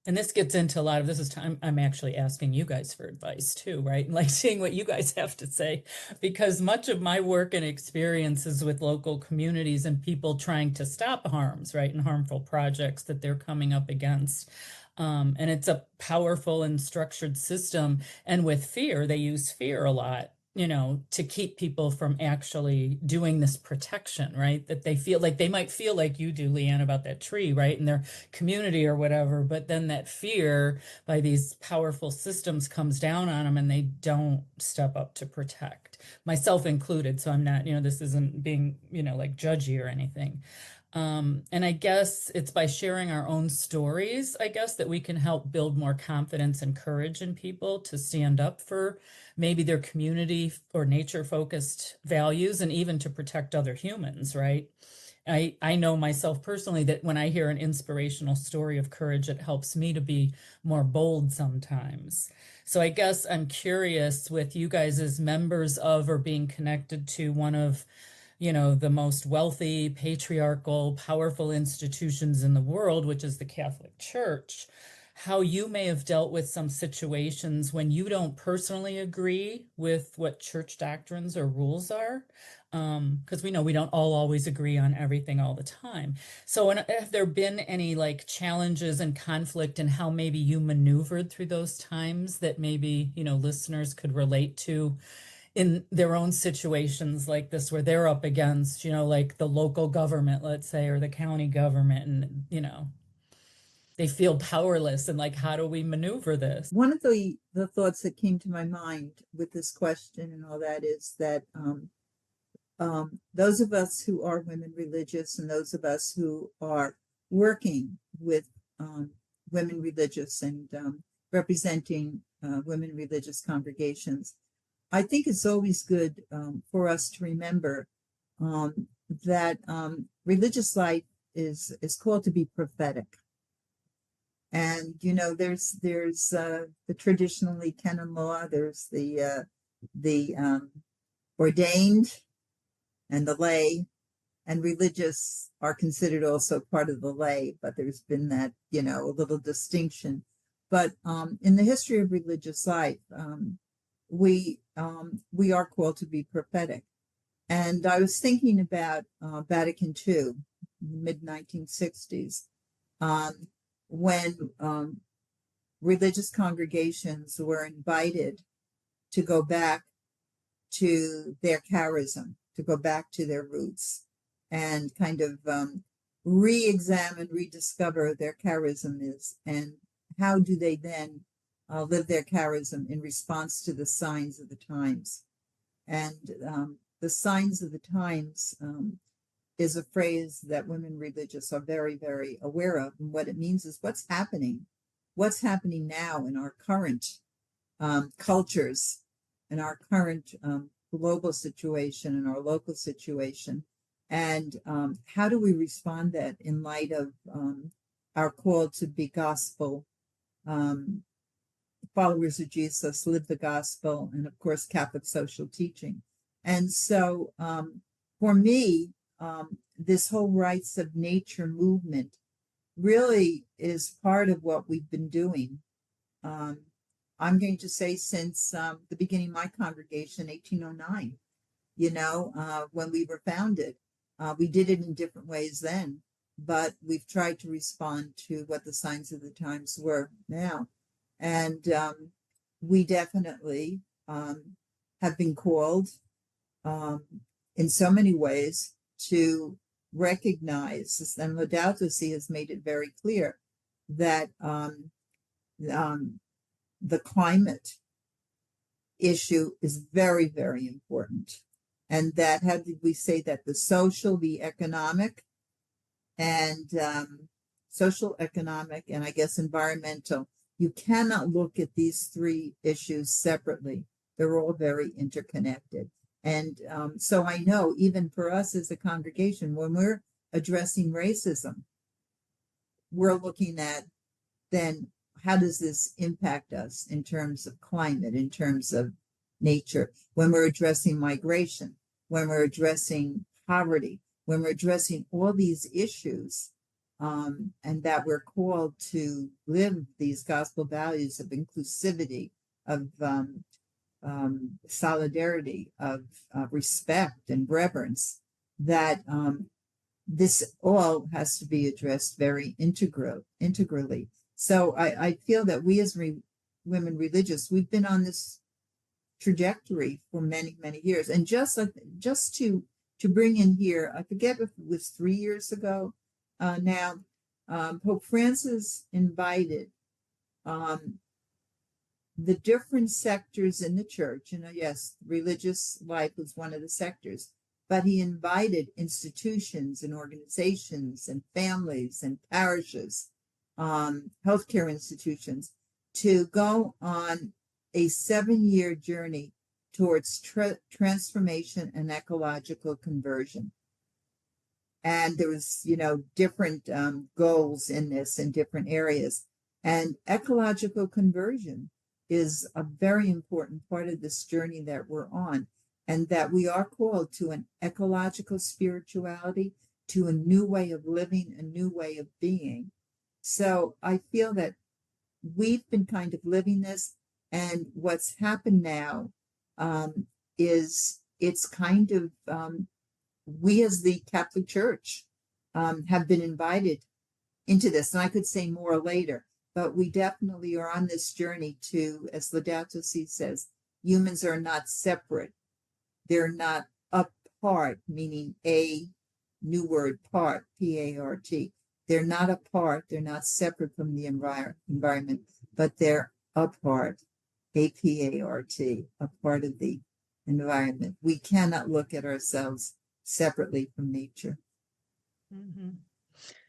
and this gets into a lot of this is time I'm actually asking you guys for advice too, right? Like seeing what you guys have to say, because much of my work and experiences with local communities and people trying to stop harms, right, and harmful projects that they're coming up against. And it's a powerful and structured system. And with fear, they use fear a lot, to keep people from actually doing this protection, right? That they feel like they might feel like you do, Leanne, about that tree, right? In their community or whatever. But then that fear by these powerful systems comes down on them and they don't step up to protect, myself included. So I'm not, this isn't being, like judgy or anything. And I guess it's by sharing our own stories, I guess, that we can help build more confidence and courage in people to stand up for maybe their community or nature focused values and even to protect other humans, right? I know myself personally that when I hear an inspirational story of courage, it helps me to be more bold sometimes. So I guess I'm curious with you guys as members of or being connected to one of, the most wealthy, patriarchal, powerful institutions in the world, which is the Catholic Church, how you may have dealt with some situations when you don't personally agree with what church doctrines or rules are. Because we know we don't all always agree on everything all the time. So have there been any like challenges and conflict and how maybe you maneuvered through those times that maybe, listeners could relate to in their own situations like this where they're up against, like the local government, let's say, or the county government, and, they feel powerless and like, how do we maneuver this? One of the thoughts that came to my mind with this question and all that is that those of us who are women religious and those of us who are working with women religious and representing women religious congregations, I think it's always good for us to remember that religious life is called to be prophetic. And there's the traditionally canon law, there's the ordained and the lay, and religious are considered also part of the lay, but there's been that a little distinction. But in the history of religious life, we are called to be prophetic. And I was thinking about Vatican II, mid 1960s, when religious congregations were invited to go back to their charism, to go back to their roots, and kind of re-examine, rediscover their charism is, and how do they then live their charism in response to the signs of the times. And the signs of the times is a phrase that women religious are very, very aware of. And what it means is what's happening now in our current cultures, in our current global situation, in our local situation. And how do we respond that in light of our call to be gospel followers of Jesus, live the gospel, and of course, Catholic social teaching. And so for me, this whole rights of nature movement really is part of what we've been doing. I'm going to say since the beginning of my congregation, 1809, when we were founded. We did it in different ways then, but we've tried to respond to what the signs of the times were now. And we definitely have been called in so many ways to recognize, and Laudato Si has made it very clear that the climate issue is very, very important. And that, how did we say that? The social, the economic, and social, economic, and I guess environmental. You cannot look at these three issues separately. They're all very interconnected. And so I know even for us as a congregation, when we're addressing racism, we're looking at then how does this impact us in terms of climate, in terms of nature, when we're addressing migration, when we're addressing poverty, when we're addressing all these issues, and that we're called to live these gospel values of inclusivity, of solidarity, of respect and reverence, that this all has to be addressed very integrally. So I feel that we as women religious, we've been on this trajectory for many, many years. And just to bring in here, I forget if it was 3 years ago now, Pope Francis invited the different sectors in the church. Yes, religious life was one of the sectors, but he invited institutions and organizations and families and parishes, healthcare institutions, to go on a 7-year journey towards transformation and ecological conversion. And there was, different goals in this in different areas. And ecological conversion is a very important part of this journey that we're on, and that we are called to an ecological spirituality, to a new way of living, a new way of being. So I feel that we've been kind of living this, and what's happened now is it's kind of we as the Catholic Church have been invited into this, and I could say more later, but we definitely are on this journey to, as Laudato Si says, humans are not separate. They're not apart, meaning a new word, part, P-A-R-T. They're not apart. They're not separate from the environment, but they're a part, A-P-A-R-T, a part of the environment. We cannot look at ourselves separately from nature. Mm-hmm.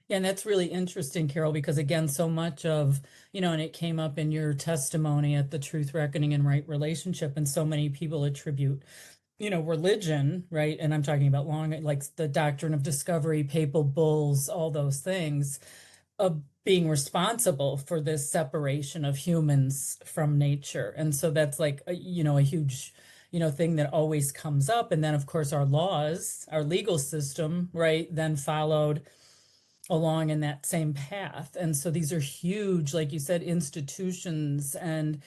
Yeah, and that's really interesting, Carol, because again, so much of, and it came up in your testimony at the Truth Reckoning and Right Relationship, and so many people attribute, religion, right? And I'm talking about like the doctrine of discovery, papal bulls, all those things, of being responsible for this separation of humans from nature. And so that's like, a huge thing that always comes up. And then, of course, our laws, our legal system, right, then followed along in that same path. And so these are huge, like you said, institutions and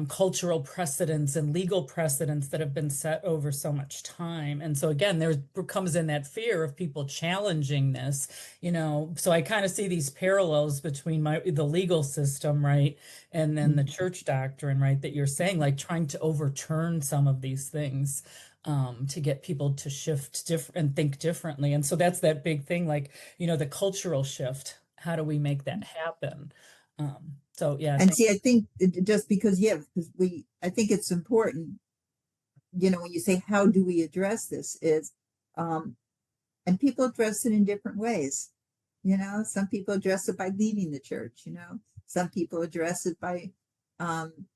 cultural precedents and legal precedents that have been set over so much time. And so again, there comes in that fear of people challenging this, so I kind of see these parallels between the legal system, right, and then the church doctrine, right, that you're saying, like trying to overturn some of these things to get people to shift and think differently. And so that's that big thing, like, the cultural shift. How do we make that happen? So yeah. And see, I think just because I think it's important, when you say, how do we address this, is, and people address it in different ways. Some people address it by leaving the church, some people address it by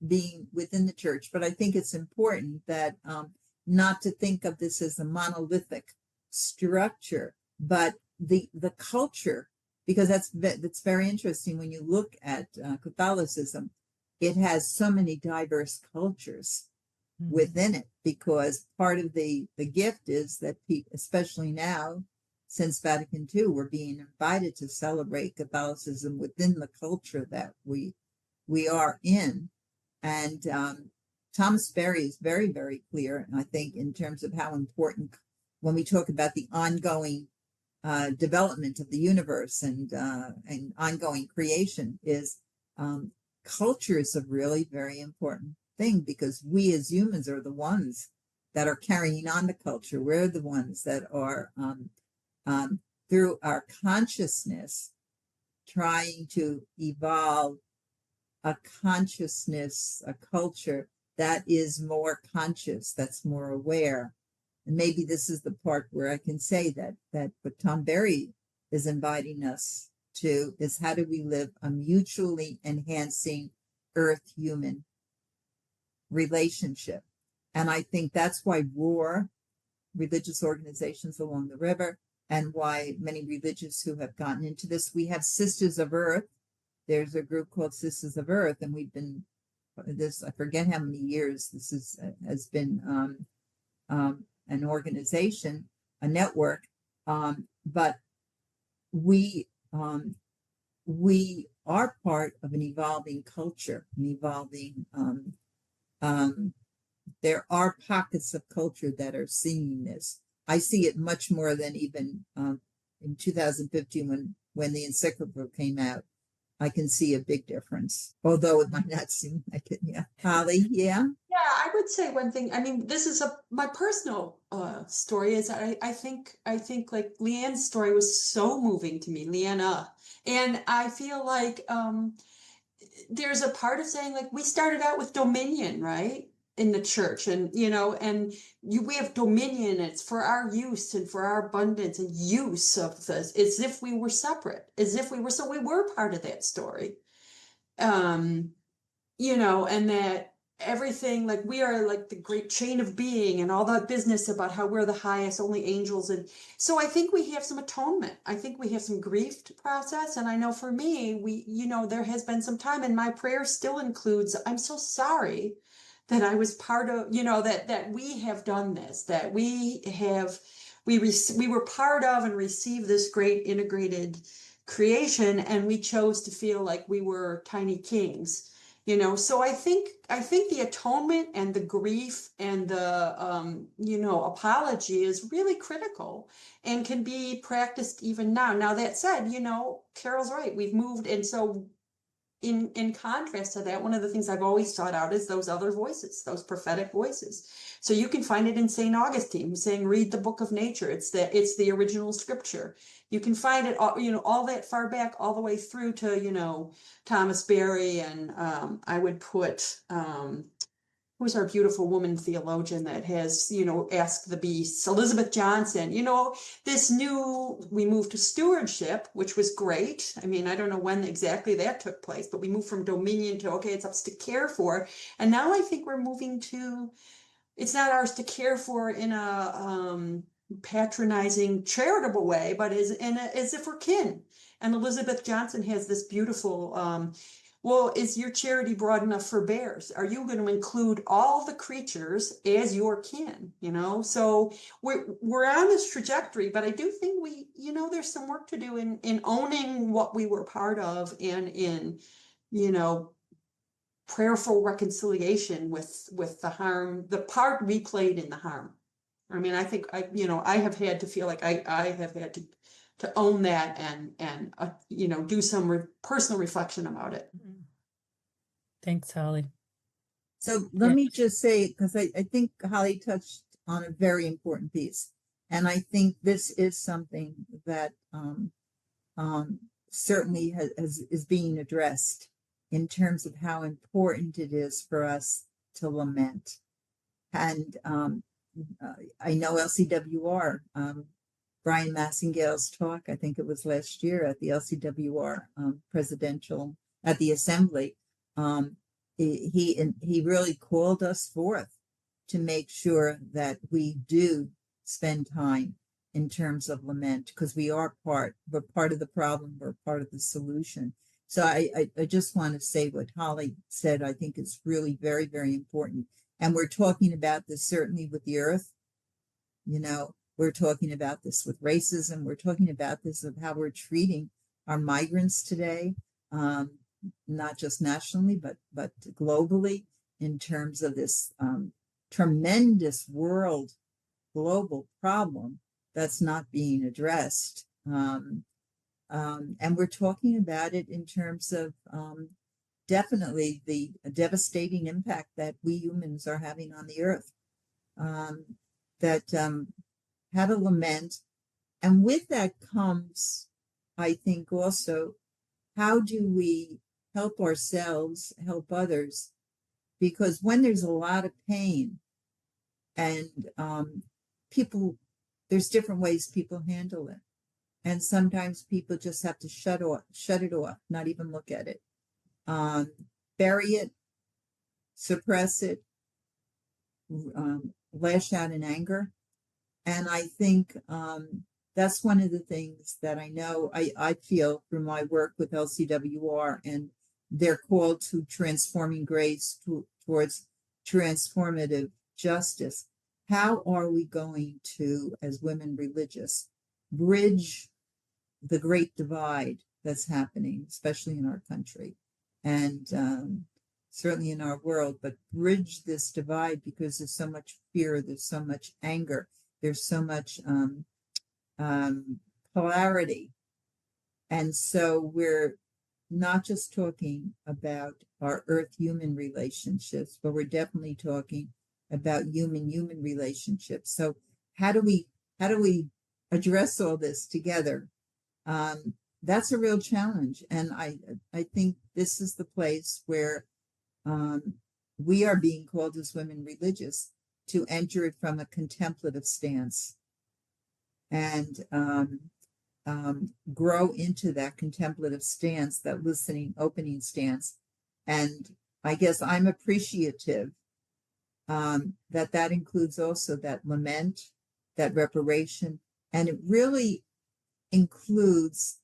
being within the church. But I think it's important that not to think of this as a monolithic structure, but the culture, because that's very interesting. When you look at Catholicism, it has so many diverse cultures within it, because part of the gift is that people, especially now since Vatican II, we're being invited to celebrate Catholicism within the culture that we are in. And Thomas Berry is very, very clear, I think, in terms of how important, when we talk about the ongoing development of the universe and ongoing creation, is culture is a really very important thing, because we as humans are the ones that are carrying on the culture. We're the ones that are through our consciousness trying to evolve a consciousness, a culture that is more conscious, that's more aware. And maybe this is the part where I can say that what Tom Berry is inviting us to is, how do we live a mutually enhancing earth-human relationship? And I think that's why ROAR, religious organizations along the river, and why many religious who have gotten into this, we have Sisters of Earth. There's a group called Sisters of Earth, and we've been this, I forget how many years this has been an organization, a network, but we are part of an evolving culture, an evolving. There are pockets of culture that are seeing this. I see it much more than even in 2015 when the encyclical came out. I can see a big difference, although it might not seem like it. Yeah. Holly, yeah? Yeah, I would say one thing. I mean, this is my personal story, is that I think like Leanne's story was so moving to me, Leanna. And I feel like there's a part of saying, like, we started out with dominion, right? in the church, and we have dominion. It's for our use and for our abundance and use of this, as if we were separate, as if we were part of that story. And that everything, like we are like the great chain of being and all that business about how we're the highest, only angels. And so I think we have some atonement. I think we have some grief to process. And I know for me, there has been some time, and my prayer still includes, I'm so sorry that I was part of, that we have done this, that we were part of and received this great integrated creation, and we chose to feel like we were tiny kings. So I think the atonement and the grief and the apology is really critical and can be practiced even now. Now that said, Carol's right. We've moved, and so in contrast to that, one of the things I've always sought out is those other voices, those prophetic voices. So you can find it in St. Augustine saying, read the book of nature. It's the original scripture. You can find it all that far back, all the way through to Thomas Berry, and I would put who's our beautiful woman theologian that has, Ask the Beasts, Elizabeth Johnson, we moved to stewardship, which was great. I mean, I don't know when exactly that took place, but we moved from dominion to, okay, it's us to care for. And now I think we're moving to, it's not ours to care for in a patronizing, charitable way, but as if we're kin. And Elizabeth Johnson has this beautiful, well, is your charity broad enough for bears? Are you going to include all the creatures as your kin? So we're on this trajectory, but I do think there's some work to do in owning what we were part of, and in, prayerful reconciliation with the harm, the part we played in the harm. I mean, I think I have had to feel like I have had to own that and do some personal reflection about it. Thanks, Holly. So let me just say, because I think Holly touched on a very important piece, and I think this is something that certainly is being addressed in terms of how important it is for us to lament. And I know LCWR, Brian Massingale's talk, I think it was last year at the LCWR presidential, at the assembly, he really called us forth to make sure that we do spend time in terms of lament, because we're part of the problem, we're part of the solution. So I just want to say what Holly said, I think is really very, very important. And we're talking about this certainly with the earth. We're talking about this with racism. We're talking about this of how we're treating our migrants today, not just nationally, but globally, in terms of this tremendous global problem that's not being addressed. And we're talking about it in terms of definitely the devastating impact that we humans are having on the earth. How to lament. And with that comes, I think also, how do we help ourselves, help others? Because when there's a lot of pain, and there's different ways people handle it. And sometimes people just have to shut it off, not even look at it. Bury it, suppress it, lash out in anger. And I think that's one of the things that I know I feel through my work with LCWR and their call to transforming grace towards transformative justice. How are we going to, as women religious, bridge the great divide that's happening, especially in our country and certainly in our world, but bridge this divide, because there's so much fear, there's so much anger, there's so much polarity. And so we're not just talking about our earth-human relationships, but we're definitely talking about human-human relationships. So how do we address all this together? That's a real challenge. And I think this is the place where we are being called as women religious to enter it from a contemplative stance and grow into that contemplative stance, that listening, opening stance. And I guess I'm appreciative that includes also that lament, that reparation, and it really includes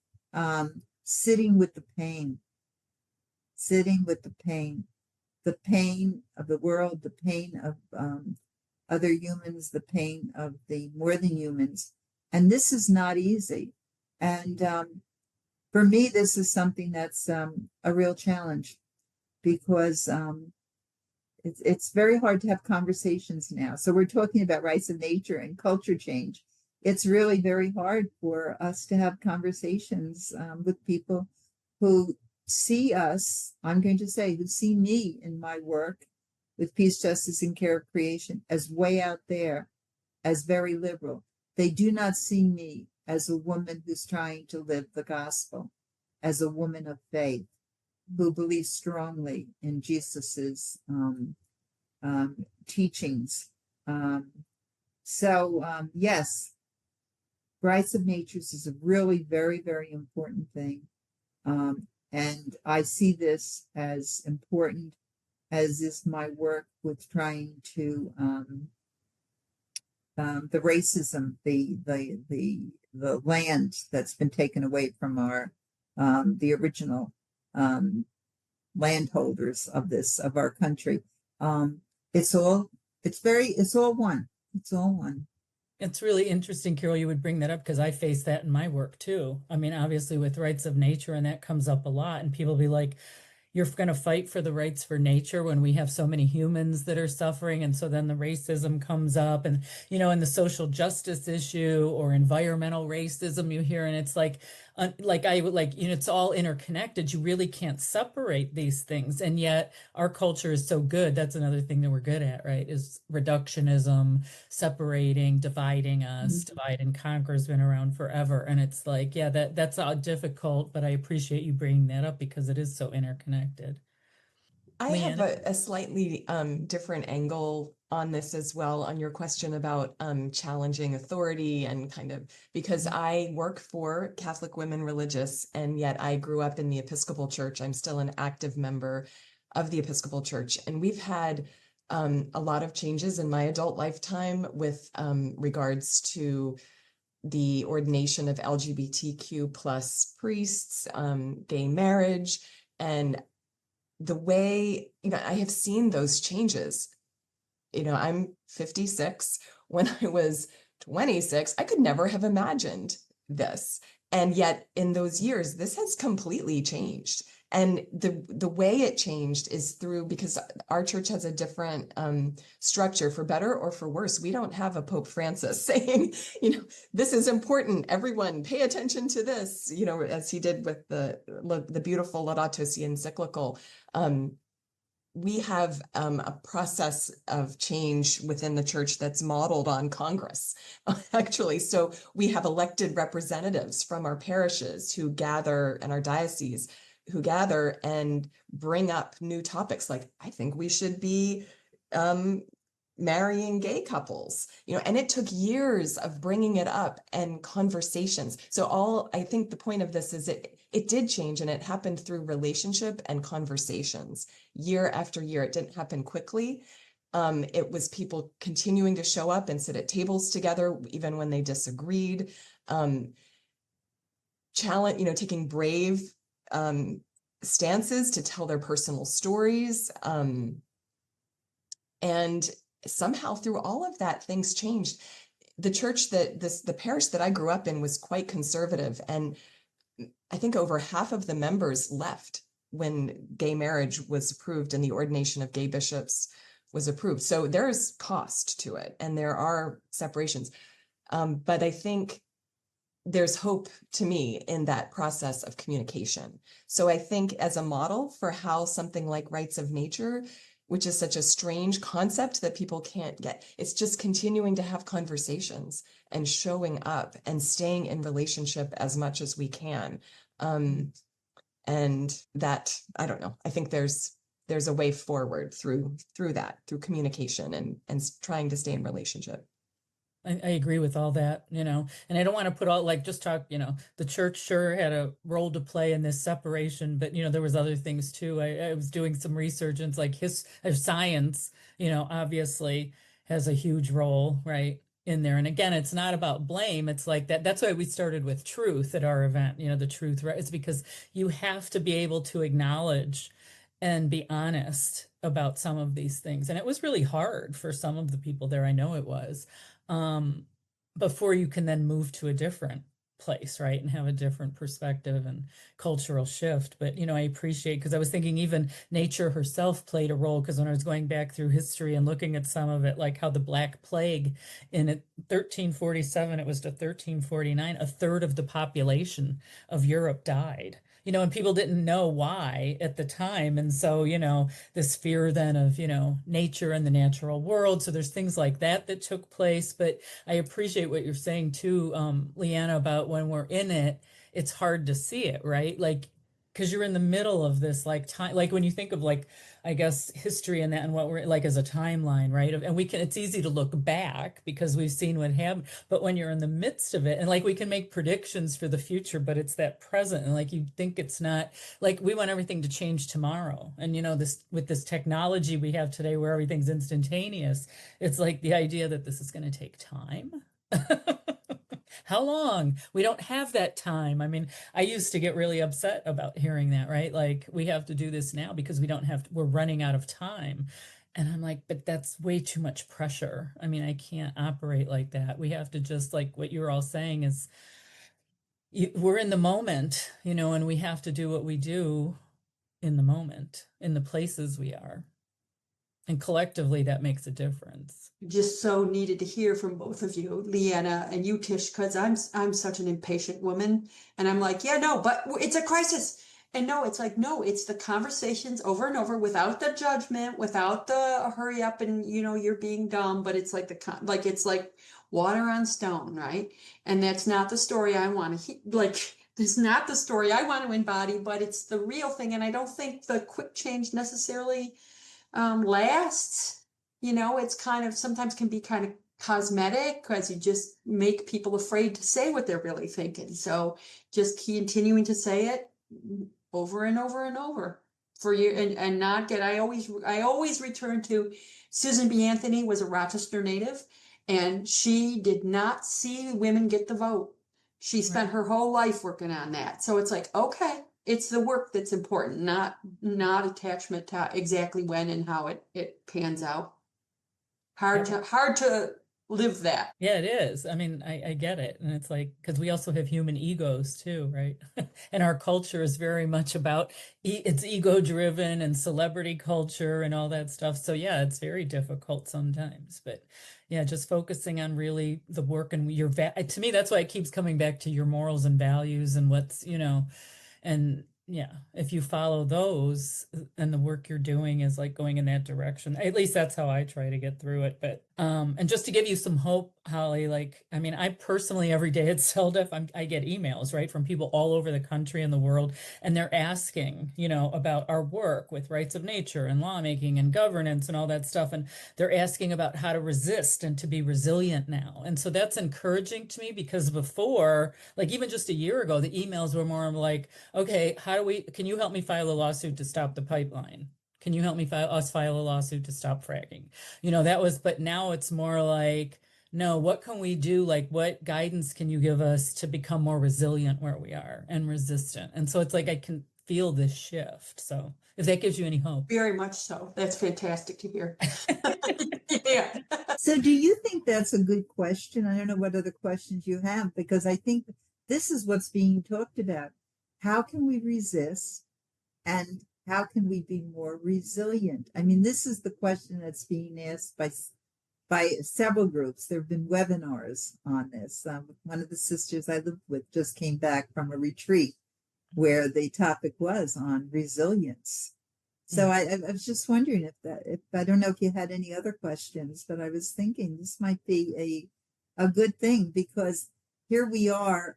sitting with the pain, the pain of the world, the pain of other humans, the pain of the more than humans. And this is not easy. And for me, this is something that's a real challenge because it's very hard to have conversations now. So we're talking about rights of nature and culture change. It's really very hard for us to have conversations with people who see us, I'm going to say, who see me in my work with peace, justice, and care of creation as way out there, as very liberal. They do not see me as a woman who's trying to live the gospel, as a woman of faith, who believes strongly in Jesus's teachings. Yes, rights of natures is a really very, very important thing. And I see this as important, as is my work with trying to the racism, the land that's been taken away from our the original landholders of our country. It's all one. It's all one. It's really interesting, Carol, you would bring that up because I face that in my work too. I mean, obviously with rights of nature, and that comes up a lot, and people be like, you're going to fight for the rights for nature when we have so many humans that are suffering. And so then the racism comes up, and, you know, and the social justice issue or environmental racism you hear, and it's like it's all interconnected. You really can't separate these things. And yet our culture is so good. That's another thing that we're good at, right? Is reductionism, separating, dividing us. Divide and conquer has been around forever. And it's like, yeah, that's difficult, but I appreciate you bringing that up because it is so interconnected. I have Leanna? a slightly different angle on this as well, on your question about challenging authority and kind of, because I work for Catholic Women Religious, and yet I grew up in the Episcopal Church. I'm still an active member of the Episcopal Church, and we've had a lot of changes in my adult lifetime with regards to the ordination of LGBTQ plus priests, gay marriage, and the way, I have seen those changes. I'm 56. When I was 26, I could never have imagined this. And yet in those years, this has completely changed. And the way it changed is through, because our church has a different structure, for better or for worse. We don't have a Pope Francis saying, this is important, everyone pay attention to this, as he did with the beautiful Laudato Si encyclical. We have a process of change within the church that's modeled on Congress, actually. So we have elected representatives from our parishes who gather, and our diocese who gather and bring up new topics. Like, I think we should be marrying gay couples, and it took years of bringing it up and conversations. So I think the point of this is it did change, and it happened through relationship and conversations year after year. It didn't happen quickly. It was people continuing to show up and sit at tables together, even when they disagreed. Taking brave stances to tell their personal stories. And somehow through all of that, things changed. The church the parish that I grew up in was quite conservative. And I think over half of the members left when gay marriage was approved and the ordination of gay bishops was approved. So there's cost to it, and there are separations. But I think there's hope to me in that process of communication. So I think as a model for how something like rights of nature, which is such a strange concept that people can't get, it's just continuing to have conversations and showing up and staying in relationship as much as we can. And that, I don't know, I think there's there's a way forward through that, through communication and trying to stay in relationship. I agree with all that, and I don't want to put all like just talk, the church sure had a role to play in this separation, but there was other things too. I was doing some research and it's like science, obviously has a huge role, right, in there. And again, it's not about blame. It's like that. That's why we started with truth at our event, the truth, right? It's because you have to be able to acknowledge and be honest about some of these things. And it was really hard for some of the people there. I know it was, before you can then move to a different place, right? And have a different perspective and cultural shift. But, I appreciate, because I was thinking even nature herself played a role, because when I was going back through history and looking at some of it, like how the Black Plague in 1347, it was to 1349, a third of the population of Europe died. And people didn't know why at the time. And so, this fear then of, nature and the natural world. So there's things like that took place. But I appreciate what you're saying too, Leanna, about when we're in it, it's hard to see it, right? Like, because you're in the middle of this like time, like when you think of like, I guess, history and that and what we're like as a timeline, right? And it's easy to look back because we've seen what happened, but when you're in the midst of it, and like we can make predictions for the future, but it's that present, and like you think it's not, like we want everything to change tomorrow. And this, with this technology we have today where everything's instantaneous, it's like the idea that this is going to take time. How long? We don't have that time. I mean, I used to get really upset about hearing that, right? Like, we have to do this now because we're running out of time. And I'm like, but that's way too much pressure. I mean, I can't operate like that. We have to just, like what you're all saying is, we're in the moment, and we have to do what we do in the moment, in the places we are. And collectively, that makes a difference. Just so needed to hear from both of you, Leanna and you, Tish, because I'm such an impatient woman, and I'm like, yeah, no, but it's a crisis. And no, it's like, no, it's the conversations over and over without the judgment, without the hurry up and you're being dumb, but it's like it's like water on stone, right? And that's not the story I want to it's not the story I want to embody, but it's the real thing. And I don't think the quick change necessarily lasts. It's kind of sometimes can be kind of cosmetic because you just make people afraid to say what they're really thinking. So just continuing to say it over and over and over for you, and not get. I always return to Susan B. Anthony was a Rochester native, and she did not see women get the vote. She spent her whole life working on that. So it's like, okay, it's the work that's important, not attachment to exactly when and how it pans out. Hard to live that. Yeah, it is. I mean, I get it. And it's like, because we also have human egos too, right? And our culture is very much about, it's ego driven and celebrity culture and all that stuff. So yeah, it's very difficult sometimes, but yeah, just focusing on really the work and to me, that's why it keeps coming back to your morals and values and what's, and yeah, if you follow those and the work you're doing is like going in that direction, at least that's how I try to get through it. But and just to give you some hope, Holly, like, I mean, I personally every day at CELDF, I get emails, right, from people all over the country and the world, and they're asking, about our work with rights of nature and lawmaking and governance and all that stuff. And they're asking about how to resist and to be resilient now. And so that's encouraging to me, because before, like even just a year ago, the emails were more like, okay, can you help me file a lawsuit to stop the pipeline? Can you help me file a lawsuit to stop fracking? But now it's more like, no, what can we do? Like, what guidance can you give us to become more resilient where we are and resistant? And so it's like, I can feel this shift. So if that gives you any hope. Very much so. That's fantastic to hear. Yeah. So do you think that's a good question? I don't know what other questions you have, because I think this is what's being talked about. How can we resist, and how can we be more resilient? I mean, this is the question that's being asked by several groups. There have been webinars on this. One of the sisters I lived with just came back from a retreat where the topic was on resilience. So I was just wondering if I don't know if you had any other questions, but I was thinking this might be a good thing, because here we are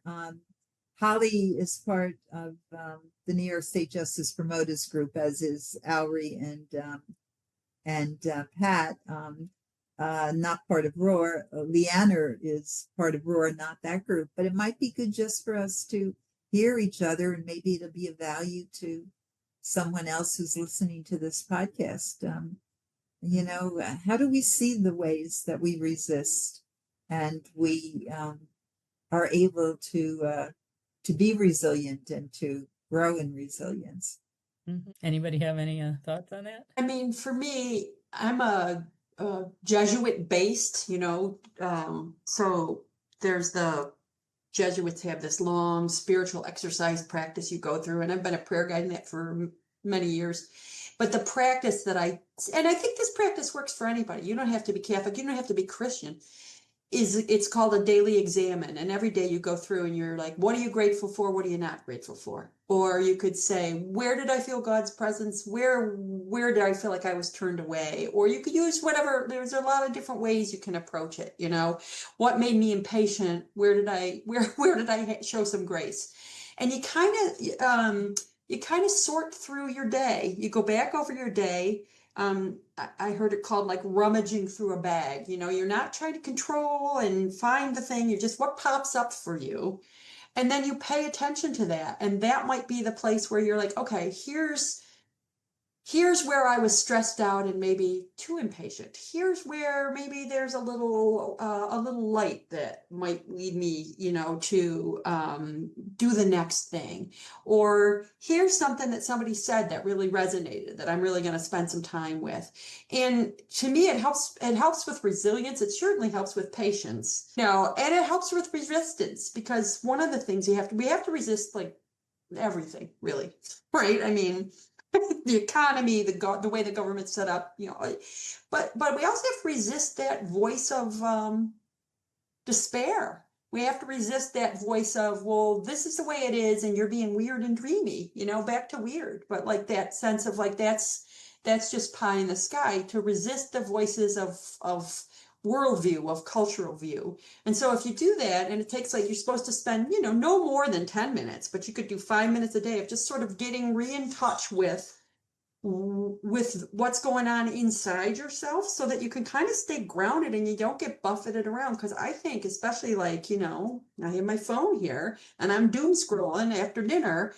Holly is part of the New York State Justice Promoters Group, as is Aury and Pat. Not part of ROAR. Leanna is part of ROAR, not that group. But it might be good just for us to hear each other, and maybe it'll be of value to someone else who's listening to this podcast. How do we see the ways that we resist and we are able to be resilient and to grow in resilience? Anybody have any thoughts on that? I mean, for me, I'm a Jesuit based, so there's the Jesuits have this long spiritual exercise practice you go through, and I've been a prayer guide in that for many years. But the practice and I think this practice works for anybody. You don't have to be Catholic, you don't have to be Christian. It's called a daily examine, and every day you go through and you're like, what are you grateful for? What are you not grateful for? Or you could say, where did I feel God's presence? Where did I feel like I was turned away? Or you could use whatever. There's a lot of different ways you can approach it. What made me impatient? Where did I show some grace? And you kind of sort through your day. You go back over your day. I heard it called like rummaging through a bag. You're not trying to control and find the thing. You're just what pops up for you. And then you pay attention to that. And that might be the place where you're like, okay, here's where I was stressed out and maybe too impatient. Here's where maybe there's a little light that might lead me, to do the next thing. Or here's something that somebody said that really resonated that I'm really going to spend some time with. And to me, it helps with resilience. It certainly helps with patience, and it helps with resistance, because one of the things we have to resist, like everything, really, right? I mean, the economy, the way the government's set up, but we also have to resist that voice of despair. We have to resist that voice of, well, this is the way it is, and you're being weird and dreamy, back to weird. But like that sense of like that's just pie in the sky. To resist the voices of worldview, of cultural view. And so if you do that, and it takes you're supposed to spend, no more than 10 minutes, but you could do 5 minutes a day of just sort of getting in touch with what's going on inside yourself, so that you can kind of stay grounded and you don't get buffeted around. Because I think, especially I have my phone here and I'm doom scrolling after dinner,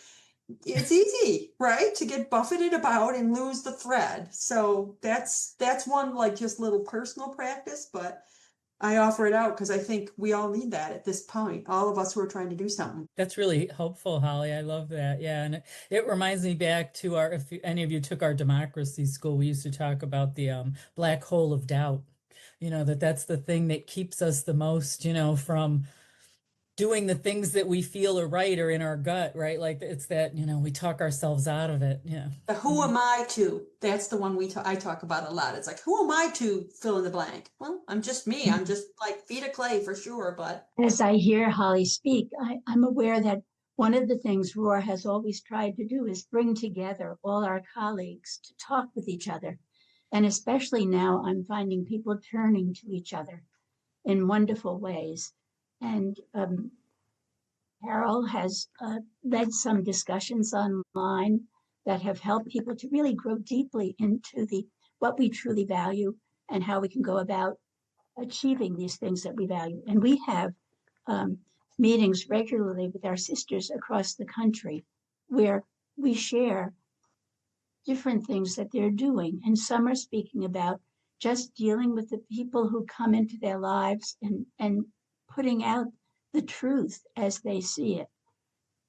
it's easy, right, to get buffeted about and lose the thread. So that's one just little personal practice, but I offer it out because I think we all need that at this point, all of us who are trying to do something. That's really helpful, Holly. I love that. Yeah. And it reminds me back to if any of you took our democracy school, we used to talk about the black hole of doubt, that's the thing that keeps us the most, from doing the things that we feel are right or in our gut, right? Like it's that, we talk ourselves out of it. Yeah. But who am I to? That's the one I talk about a lot. It's like, who am I to fill in the blank? Well, I'm just me. I'm just like feet of clay for sure. But as I hear Holly speak, I'm aware that one of the things ROAR has always tried to do is bring together all our colleagues to talk with each other. And especially now, I'm finding people turning to each other in wonderful ways. And Carol has led some discussions online that have helped people to really grow deeply into what we truly value and how we can go about achieving these things that we value. And we have meetings regularly with our sisters across the country where we share different things that they're doing. And some are speaking about just dealing with the people who come into their lives and putting out the truth as they see it.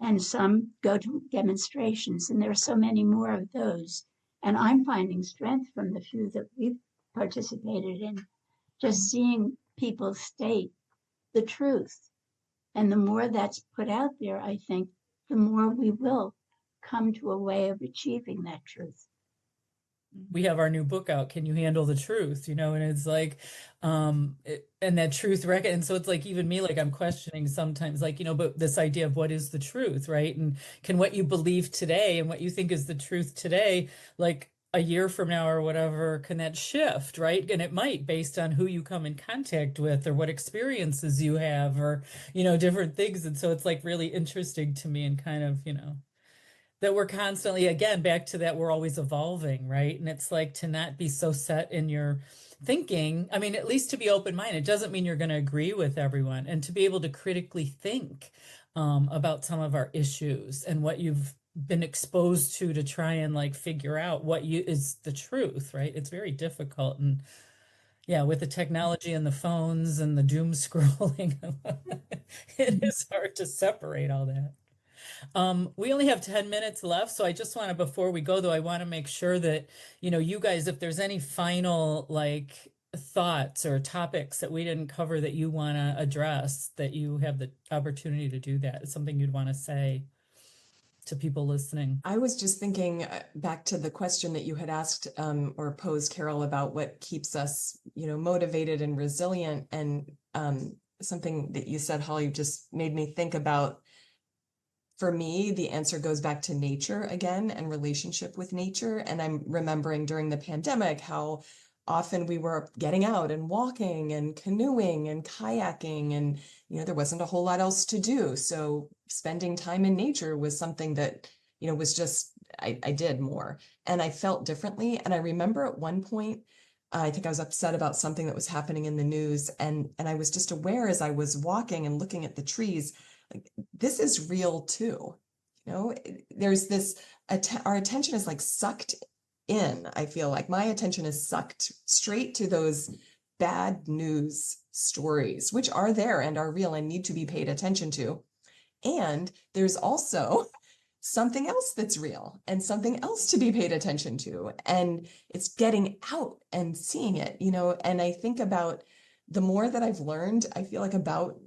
And some go to demonstrations, and there are so many more of those. And I'm finding strength from the few that we've participated in, just seeing people state the truth. And the more that's put out there, I think, the more we will come to a way of achieving that truth. We have our new book out, Can You Handle the Truth? And it's like, and that truth record. And so it's like, even me, like I'm questioning sometimes, but this idea of what is the truth, right? And can what you believe today and what you think is the truth today, a year from now or whatever, can that shift, right? And it might, based on who you come in contact with or what experiences you have, or, different things. And so it's like really interesting to me, and kind of, that we're constantly, again, back to that, we're always evolving, right? And it's like to not be so set in your thinking. I mean, at least to be open-minded. It doesn't mean you're going to agree with everyone, and to be able to critically think about some of our issues and what you've been exposed to try and like figure out what is the truth, right? It's very difficult. And yeah, with the technology and the phones and the doom scrolling, it is hard to separate all that. We only have 10 minutes left, so I just want to, before we go though, I want to make sure that, you guys, if there's any final like thoughts or topics that we didn't cover that you want to address, that you have the opportunity to do that. It's something you'd want to say to people listening. I was just thinking back to the question that you had asked or posed, Carol, about what keeps us, motivated and resilient. And something that you said, Holly, just made me think about, for me, the answer goes back to nature again and relationship with nature. And I'm remembering during the pandemic how often we were getting out and walking and canoeing and kayaking, and there wasn't a whole lot else to do. So spending time in nature was something that was just I did more, and I felt differently. And I remember at one point, I think I was upset about something that was happening in the news, and I was just aware as I was walking and looking at the trees, like, this is real too. There's this our attention is like sucked in. I feel like my attention is sucked straight to those bad news stories, which are there and are real and need to be paid attention to. And there's also something else that's real and something else to be paid attention to. And it's getting out and seeing it, and I think about the more that I've learned, I feel like, about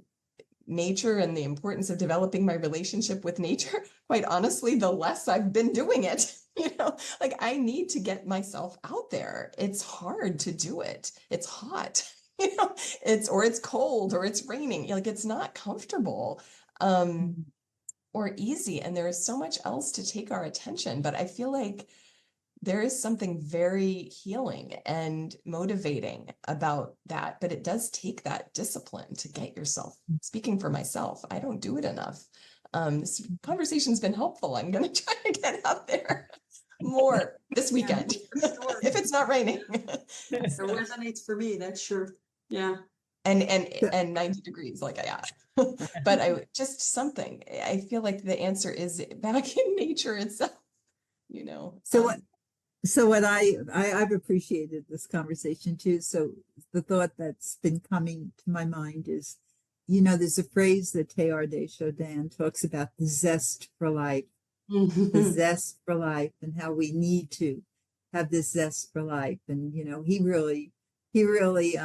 nature and the importance of developing my relationship with nature, quite honestly, the less I've been doing it. Like, I need to get myself out there. It's hard to do it. It's hot, it's cold, or it's raining. Like, it's not comfortable or easy. And there is so much else to take our attention. But I feel like there is something very healing and motivating about that. But it does take that discipline to get yourself, speaking for myself, I don't do it enough. This conversation's been helpful. I'm going to try to get out there more this weekend, sure. If it's not raining. It resonates for me, that's sure. Yeah. And 90 degrees, like, yeah. But just something, I feel like the answer is back in nature itself, So what I've appreciated this conversation too. So the thought that's been coming to my mind is, there's a phrase that Teilhard de Chardin talks about, the zest for life, the zest for life, and how we need to have this zest for life. And, he really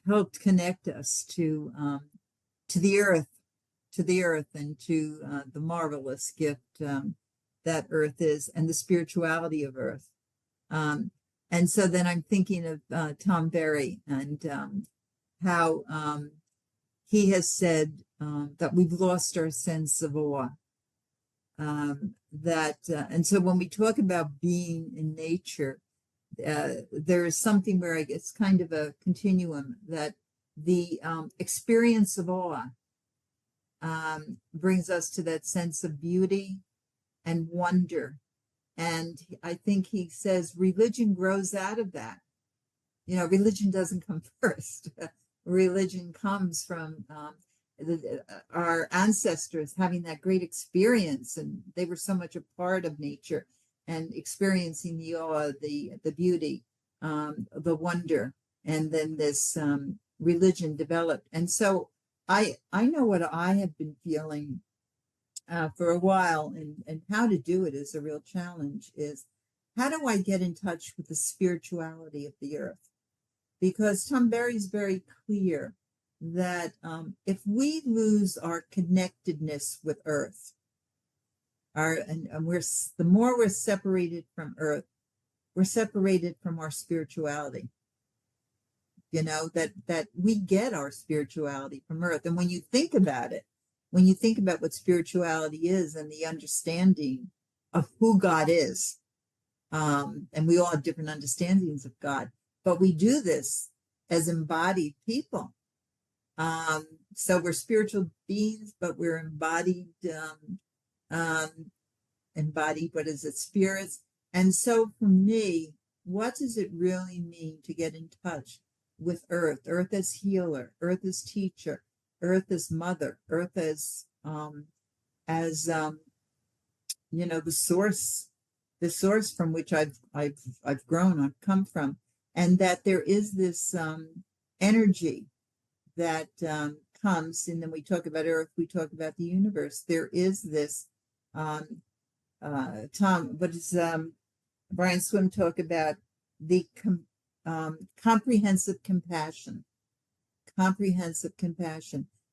helped connect us to the earth, and to the marvelous gift that earth is, and the spirituality of earth. And so then I'm thinking of Tom Berry, and how he has said that we've lost our sense of awe. And so when we talk about being in nature, there is something where it's kind of a continuum, that the experience of awe brings us to that sense of beauty and wonder. And I think he says religion grows out of that. Religion doesn't come first. Religion comes from our ancestors having that great experience, and they were so much a part of nature, and experiencing the awe, the beauty, the wonder, and then this religion developed. And so I know what I have been feeling for a while, and how to do it is a real challenge, is how do I get in touch with the spirituality of the earth? Because Tom Berry is very clear that if we lose our connectedness with earth, the more we're separated from earth, we're separated from our spirituality. That we get our spirituality from earth. And when you think about it, when you think about what spirituality is and the understanding of who God is, And we all have different understandings of God, but we do this as embodied people. So we're spiritual beings, but we're embodied, what is it, spirits. And so for me, what does it really mean to get in touch with Earth? Earth as healer, Earth as teacher, Earth as mother, Earth as you know, the source from which I've grown, I've come from, and that there is this energy that comes, and then we talk about Earth, we talk about the universe. There is this Brian Swim talk about the comprehensive compassion,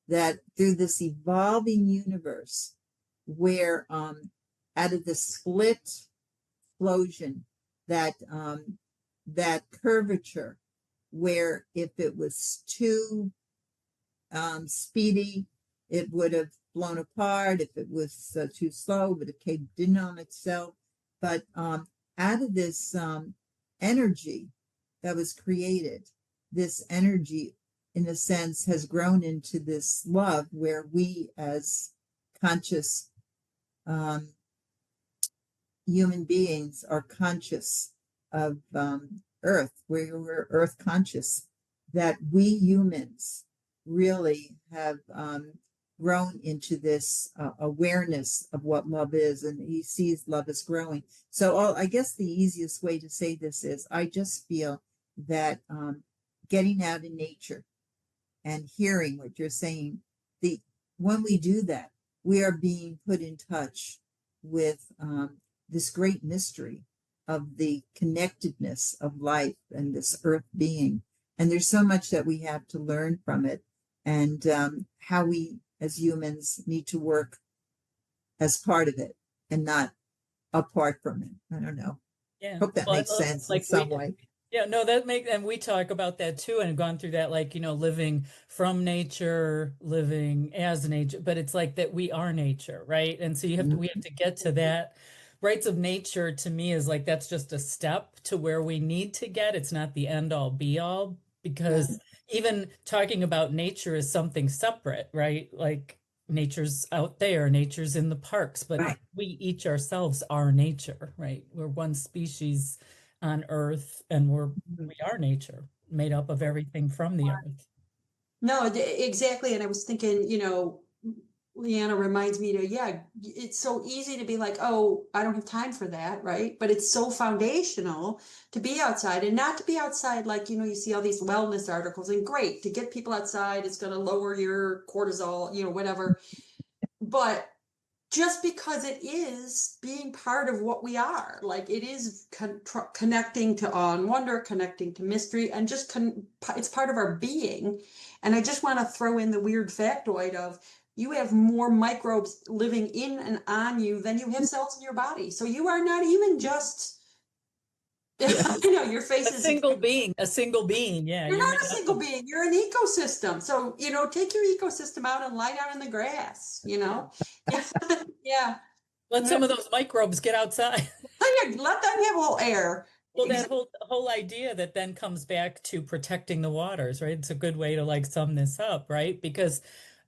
that through this evolving universe, where out of the split explosion, that curvature, where if it was too speedy, it would have blown apart. If it was too slow, it would have caved in on itself. But out of this energy that was created, this energy, in a sense, has grown into this love, where we as conscious human beings are conscious of Earth. We're Earth conscious, that we humans really have grown into this awareness of what love is, and he sees love as growing. So I guess the easiest way to say this is, I just feel that getting out in nature and hearing what you're saying, when we do that, we are being put in touch with this great mystery of the connectedness of life and this Earth being. And there's so much that we have to learn from it, and how we as humans need to work as part of it and not apart from it. I don't know. Yeah. Hope that makes sense in some way. Yeah, no, and we talk about that too, and gone through that, like, you know, living from nature, living as nature, but it's like that we are nature, right? And so we have to get to that. Rights of nature, to me, is like, that's just a step to where we need to get. It's not the end all be all, because even talking about nature is something separate, right? Like, nature's out there, nature's in the parks, but we each ourselves are nature, right? We're one species on Earth, and we are nature, made up of everything from the Earth. No, exactly. And I was thinking, you know, Leanna reminds me to, it's so easy to be like, oh, I don't have time for that, right? But it's so foundational to be outside, and not to be outside like, you know, you see all these wellness articles, and great to get people outside, it's going to lower your cortisol, you know, whatever. But just because it is being part of what we are, like, it is connecting to awe and wonder, connecting to mystery, and just it's part of our being. And I just want to throw in the weird factoid of, you have more microbes living in and on you than you have cells in your body. So you are not even just, you know, your face is a single being. Yeah. You're not a single being. You're an ecosystem. So, you know, take your ecosystem out and lie down in the grass, you know? Yeah. Let some of those microbes get outside. Let them have a little air. Well, that whole idea that then comes back to protecting the waters, right? It's a good way to, like, sum this up, right? Because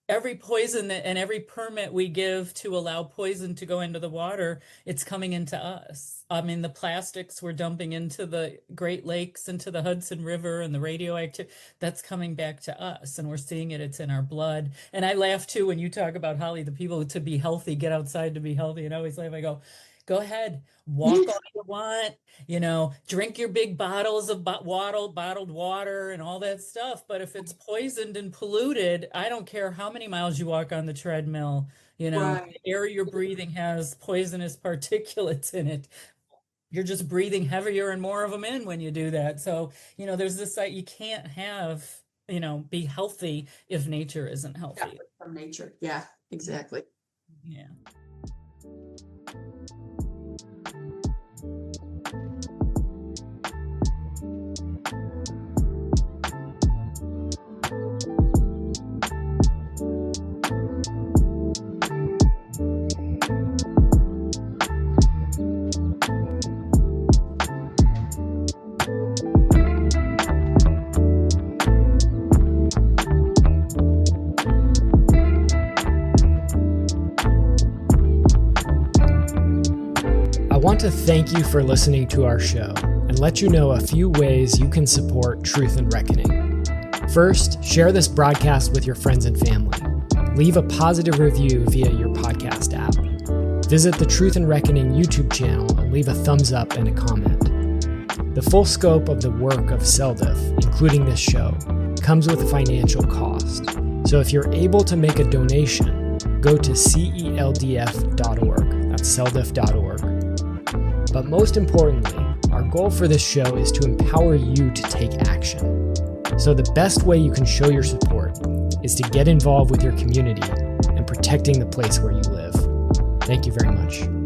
every poison and every permit we give to allow poison to go into the water, it's coming into us. I mean, the plastics we're dumping into the Great Lakes, into the Hudson River, and the radioactive, that's coming back to us, and we're seeing it. It's in our blood. And I laugh too when you talk about, Holly, the people to be healthy, get outside to be healthy. And I always laugh. I go ahead, walk all you want, you know, drink your big bottles of bottled water and all that stuff. But if it's poisoned and polluted, I don't care how many miles you walk on the treadmill, you know, the air you're breathing has poisonous particulates in it. You're just breathing heavier and more of them in when you do that. So, you know, there's this, you can't have, you know, be healthy if nature isn't healthy. From nature. Yeah, exactly. Yeah. want to thank you for listening to our show and let you know a few ways you can support Truth and Reckoning. First, share this broadcast with your friends and family. Leave a positive review via your podcast app. Visit the Truth and Reckoning YouTube channel and leave a thumbs up and a comment. The full scope of the work of CELDF, including this show, comes with a financial cost. So if you're able to make a donation, go to CELDF.org. That's CELDF.org. But most importantly, our goal for this show is to empower you to take action. So the best way you can show your support is to get involved with your community and protecting the place where you live. Thank you very much.